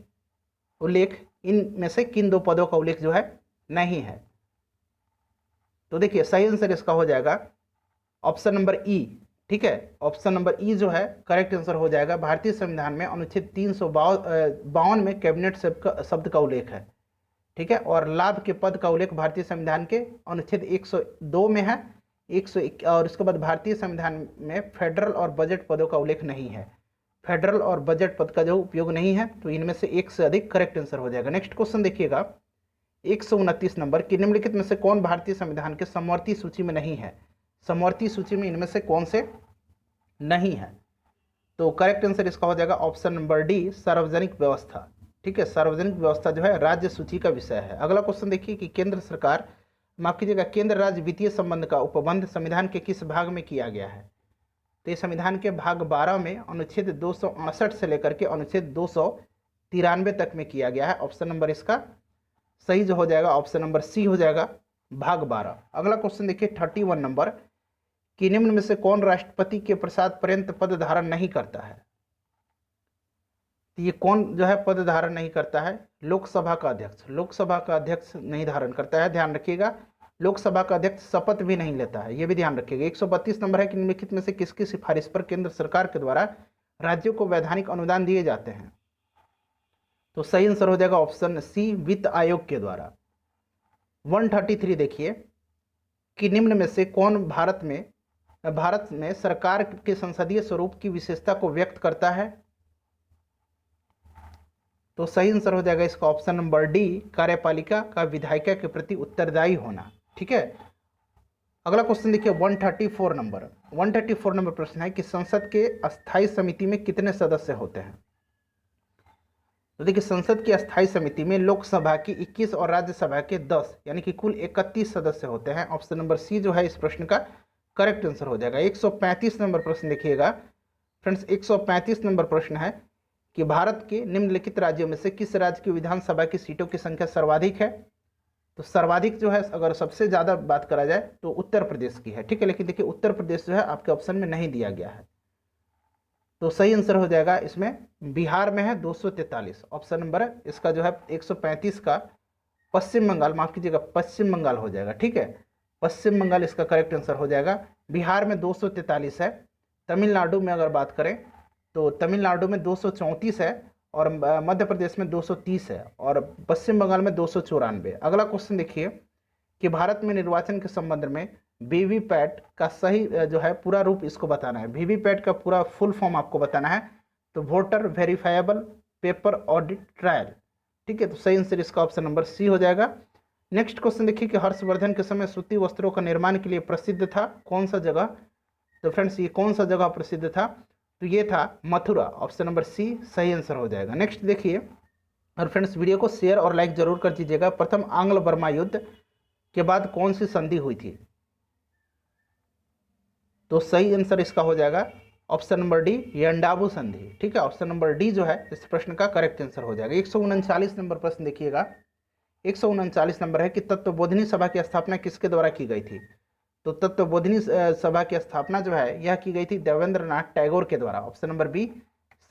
उल्लेख, इनमें से किन दो पदों का उल्लेख जो है नहीं है। तो देखिए सही आंसर इसका हो जाएगा ऑप्शन नंबर ई। ठीक है, ऑप्शन नंबर ई जो है करेक्ट आंसर हो जाएगा। भारतीय संविधान में अनुच्छेद 352 में कैबिनेट शब्द का उल्लेख है। ठीक है, और लाभ के पद का उल्लेख भारतीय संविधान के अनुच्छेद 102 में है। 101 और इसके बाद भारतीय संविधान में फेडरल और बजट पदों का उल्लेख नहीं है। फेडरल और बजट पद का जो उपयोग नहीं है, तो इनमें से एक से अधिक करेक्ट आंसर हो जाएगा। नेक्स्ट क्वेश्चन देखिएगा 129 नंबर कि निम्नलिखित में से कौन भारतीय संविधान के समवर्ती सूची में नहीं है। समवर्ती सूची में इनमें से कौन से नहीं है। तो करेक्ट आंसर इसका हो जाएगा ऑप्शन नंबर डी सार्वजनिक व्यवस्था। ठीक है, सार्वजनिक व्यवस्था जो है राज्य सूची का विषय है। अगला क्वेश्चन देखिए कि केंद्र सरकार माफ कीजिएगा केंद्र राज्य वित्तीय संबंध का उपबंध संविधान के किस भाग में किया गया है। तो ये संविधान के भाग 12 में अनुच्छेद 268 से लेकर के अनुच्छेद 293 तक में किया गया है। ऑप्शन नंबर इसका सही जो हो जाएगा ऑप्शन नंबर सी हो जाएगा भाग 12। अगला क्वेश्चन देखिए 31 नंबर कि निम्न में से कौन राष्ट्रपति के प्रसाद पर्यंत पद धारण नहीं करता है। तो ये कौन जो है पद धारण नहीं करता है, लोकसभा का अध्यक्ष। लोकसभा का अध्यक्ष नहीं धारण करता है, ध्यान रखिएगा। लोकसभा का अध्यक्ष शपथ भी नहीं लेता है, ये भी ध्यान रखिएगा। 132 नंबर है कि निम्नलिखित में से किसकी सिफारिश पर केंद्र सरकार के द्वारा राज्यों को वैधानिक अनुदान दिए जाते हैं। तो सही आंसर हो जाएगा ऑप्शन सी वित्त आयोग के द्वारा। 133 देखिए कि निम्न में से कौन भारत में सरकार के संसदीय स्वरूप की विशेषता को व्यक्त करता है। तो सही आंसर हो जाएगा इसका ऑप्शन नंबर डी कार्यपालिका का विधायिका के प्रति उत्तरदायी होना। ठीक है, अगला क्वेश्चन देखिए 134 नंबर प्रश्न है कि संसद के अस्थायी समिति में कितने सदस्य होते हैं। तो देखिए संसद की अस्थायी समिति में लोकसभा की 21 और राज्यसभा के 10 यानी कि कुल 31 सदस्य होते हैं। ऑप्शन नंबर सी जो है इस प्रश्न का करेक्ट आंसर हो जाएगा। 135 नंबर प्रश्न देखिएगा फ्रेंड्स। 135 नंबर प्रश्न है कि भारत के निम्नलिखित राज्यों में से किस राज्य की विधानसभा की सीटों की संख्या सर्वाधिक है। तो सर्वाधिक जो है अगर सबसे ज़्यादा बात करा जाए तो उत्तर प्रदेश की है। ठीक है, लेकिन देखिए उत्तर प्रदेश जो है आपके ऑप्शन में नहीं दिया गया है। तो सही आंसर हो जाएगा इसमें बिहार में है 243। ऑप्शन नंबर इसका जो है 135 का पश्चिम बंगाल, माफ कीजिएगा पश्चिम बंगाल हो जाएगा। ठीक है, पश्चिम बंगाल इसका करेक्ट आंसर हो जाएगा। बिहार में 243 है। तमिलनाडु में अगर बात करें तो तमिलनाडु में 234 है और मध्य प्रदेश में 230 है और पश्चिम बंगाल में 294। अगला क्वेश्चन देखिए कि भारत में निर्वाचन के संबंध में वीवीपैट का सही जो है पूरा रूप इसको बताना है। वीवीपैट का पूरा फुल फॉर्म आपको बताना है। तो voter verifiable paper audit trial. ठीक है, तो सही आंसर इसका ऑप्शन नंबर सी हो जाएगा। नेक्स्ट क्वेश्चन देखिए कि हर्षवर्धन के समय सूती वस्त्रों का निर्माण के लिए प्रसिद्ध था कौन सा जगह। तो फ्रेंड्स ये कौन सा जगह प्रसिद्ध था, तो ये था मथुरा। ऑप्शन नंबर सी सही आंसर हो जाएगा। नेक्स्ट देखिए, और फ्रेंड्स वीडियो को शेयर और लाइक जरूर कर दीजिएगा। प्रथम आंग्ल बर्मा युद्ध के बाद कौन सी संधि हुई थी, तो सही आंसर इसका हो जाएगा ऑप्शन नंबर डी यंडाबू संधि। ठीक है, ऑप्शन नंबर डी जो है इस प्रश्न का करेक्ट आंसर हो जाएगा। 139 नंबर प्रश्न देखिएगा। 139 नंबर है कि तत्वबोधिनी सभा की स्थापना किसके द्वारा की गई थी। तो तत्वबोधिनी सभा की स्थापना जो है यह की गई थी देवेंद्रनाथ टैगोर के द्वारा। ऑप्शन नंबर बी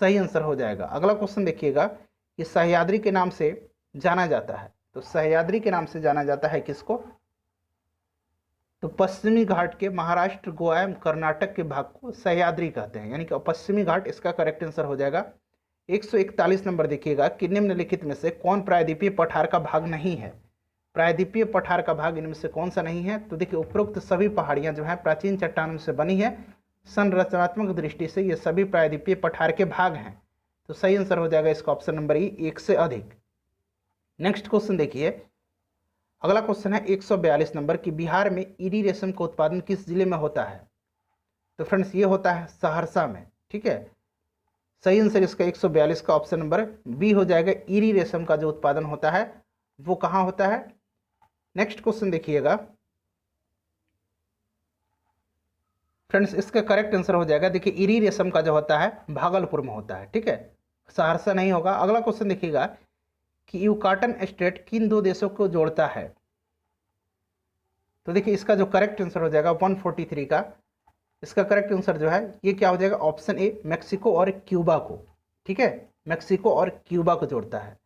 सही आंसर हो जाएगा। अगला क्वेश्चन देखिएगा कि सह्याद्री के नाम से जाना जाता है। तो सह्याद्री के नाम से जाना जाता है किसको, तो पश्चिमी घाट के महाराष्ट्र, गोवा एवं कर्नाटक के भाग को सह्याद्री कहते हैं, यानी कि पश्चिमी घाट इसका करेक्ट आंसर हो जाएगा। 141 नंबर देखिएगा कि निम्नलिखित में से कौन प्रायद्वीपीय पठार का भाग नहीं है। प्रायद्वीपीय पठार का भाग इनमें से कौन सा नहीं है, तो देखिए उपरोक्त सभी पहाड़ियां जो हैं प्राचीन चट्टानों से बनी है। संरचनात्मक दृष्टि से ये सभी प्रायद्वीपीय पठार के भाग हैं। तो सही आंसर हो जाएगा इसका ऑप्शन नंबर ई, एक से अधिक। नेक्स्ट क्वेश्चन देखिए, अगला क्वेश्चन है 142 नंबर कि बिहार में ईरी रेशम का उत्पादन किस जिले में होता है। तो फ्रेंड्स ये होता है सहरसा में। ठीक है, सही आंसर इसका 142 का ऑप्शन नंबर बी हो जाएगा। ईरी रेशम का जो उत्पादन होता है वो कहाँ होता है। नेक्स्ट क्वेश्चन देखिएगा फ्रेंड्स, इसका करेक्ट आंसर हो जाएगा, देखिए ईरी रेशम का जो होता है भागलपुर में होता है। ठीक है, सहरसा नहीं होगा। अगला क्वेश्चन देखिएगा कि यूकाटन स्टेट किन दो देशों को जोड़ता है। तो देखिए इसका जो करेक्ट आंसर हो जाएगा 143 का, इसका करेक्ट आंसर जो है ये क्या हो जाएगा, ऑप्शन ए मैक्सिको और क्यूबा को। ठीक है, मैक्सिको और क्यूबा को जोड़ता है।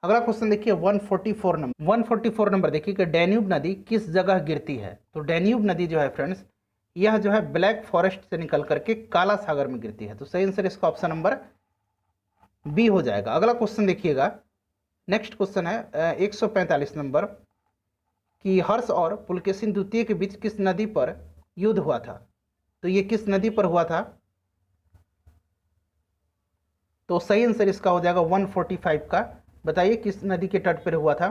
अगला क्वेश्चन देखिए 144 नंबर देखिए कि डैन्यूब नदी किस जगह गिरती है। तो डैन्यूब नदी जो है फ्रेंड्स यह जो है ब्लैक फॉरेस्ट से निकल करके काला सागर में गिरती है। तो सही आंसर इसका ऑप्शन नंबर बी हो जाएगा। अगला क्वेश्चन देखिएगा, नेक्स्ट क्वेश्चन है 145 नंबर कि हर्ष और पुलकेशिन द्वितीय के बीच किस नदी पर युद्ध हुआ था। तो ये किस नदी पर हुआ था, तो सही आंसर इसका हो जाएगा 145 का। बताइए किस नदी के तट पर हुआ था।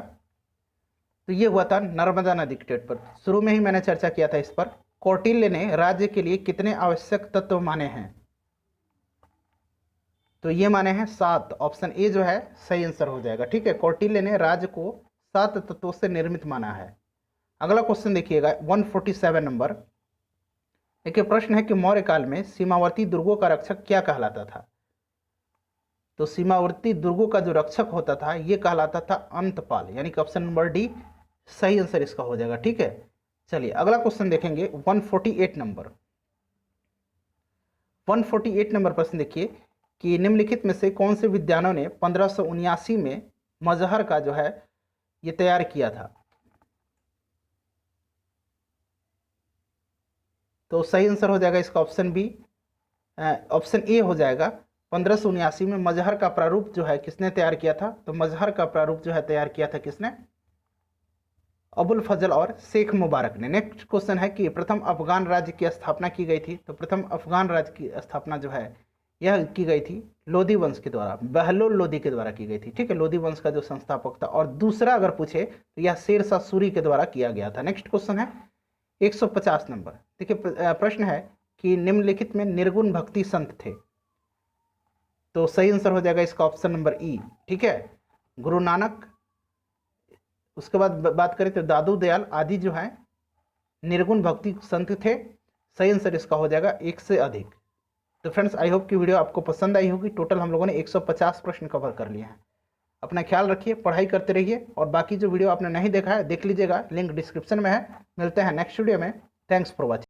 तो ये हुआ था नर्मदा नदी के तट पर। शुरू में ही मैंने चर्चा किया था इस पर। कौटिल्य ने राज्य के लिए कितने आवश्यक तत्व माने हैं, तो ये माने हैं 7। ऑप्शन ए जो है सही आंसर हो जाएगा। ठीक है, कौटिल्य ने राज्य को 7 तत्वों से निर्मित माना है। अगला क्वेश्चन देखिएगा 147 नंबर। देखिए प्रश्न है कि मौर्य काल में सीमावर्ती दुर्गों का रक्षक क्या कहलाता था। तो सीमावर्ती दुर्गों का जो रक्षक होता था ये कहलाता था अंतपाल, यानी कि ऑप्शन नंबर डी सही आंसर इसका हो जाएगा। ठीक है, चलिए अगला क्वेश्चन देखेंगे 148 नंबर। 148 नंबर प्रश्न देखिए कि निम्नलिखित में से कौन से विद्वानों ने 1579 में मजहर का जो है ये तैयार किया था। तो सही आंसर हो जाएगा इसका ऑप्शन बी, ऑप्शन ए हो जाएगा। 1579 में मजहर का प्रारूप जो है किसने तैयार किया था। तो मजहर का प्रारूप जो है तैयार किया था किसने, अबुल फजल और शेख मुबारक ने। नेक्स्ट क्वेश्चन है कि प्रथम अफगान राज्य की स्थापना की गई थी। तो प्रथम अफगान राज्य की स्थापना जो है यह की गई थी लोधी वंश के द्वारा, बहलोल लोधी के द्वारा की गई थी। ठीक है, लोधी वंश का जो संस्थापक था। और दूसरा अगर पूछे तो यह शेर शाह सूरी के द्वारा किया गया था। नेक्स्ट क्वेश्चन है 150 नंबर। देखिए प्रश्न है कि निम्नलिखित में निर्गुण भक्ति संत थे। तो सही आंसर हो जाएगा इसका ऑप्शन नंबर ई। ठीक है, गुरु नानक, उसके बाद बात करें तो दादू दयाल आदि जो है निर्गुण भक्ति संत थे। सही आंसर इसका हो जाएगा 1 से अधिक। तो फ्रेंड्स आई होप कि वीडियो आपको पसंद आई होगी। टोटल हम लोगों ने 150 प्रश्न कवर कर लिए हैं। अपना ख्याल रखिए, पढ़ाई करते रहिए और बाकी जो वीडियो आपने नहीं देखा है देख लीजिएगा, लिंक डिस्क्रिप्शन में है। मिलते हैं नेक्स्ट वीडियो में। Thanks for watching.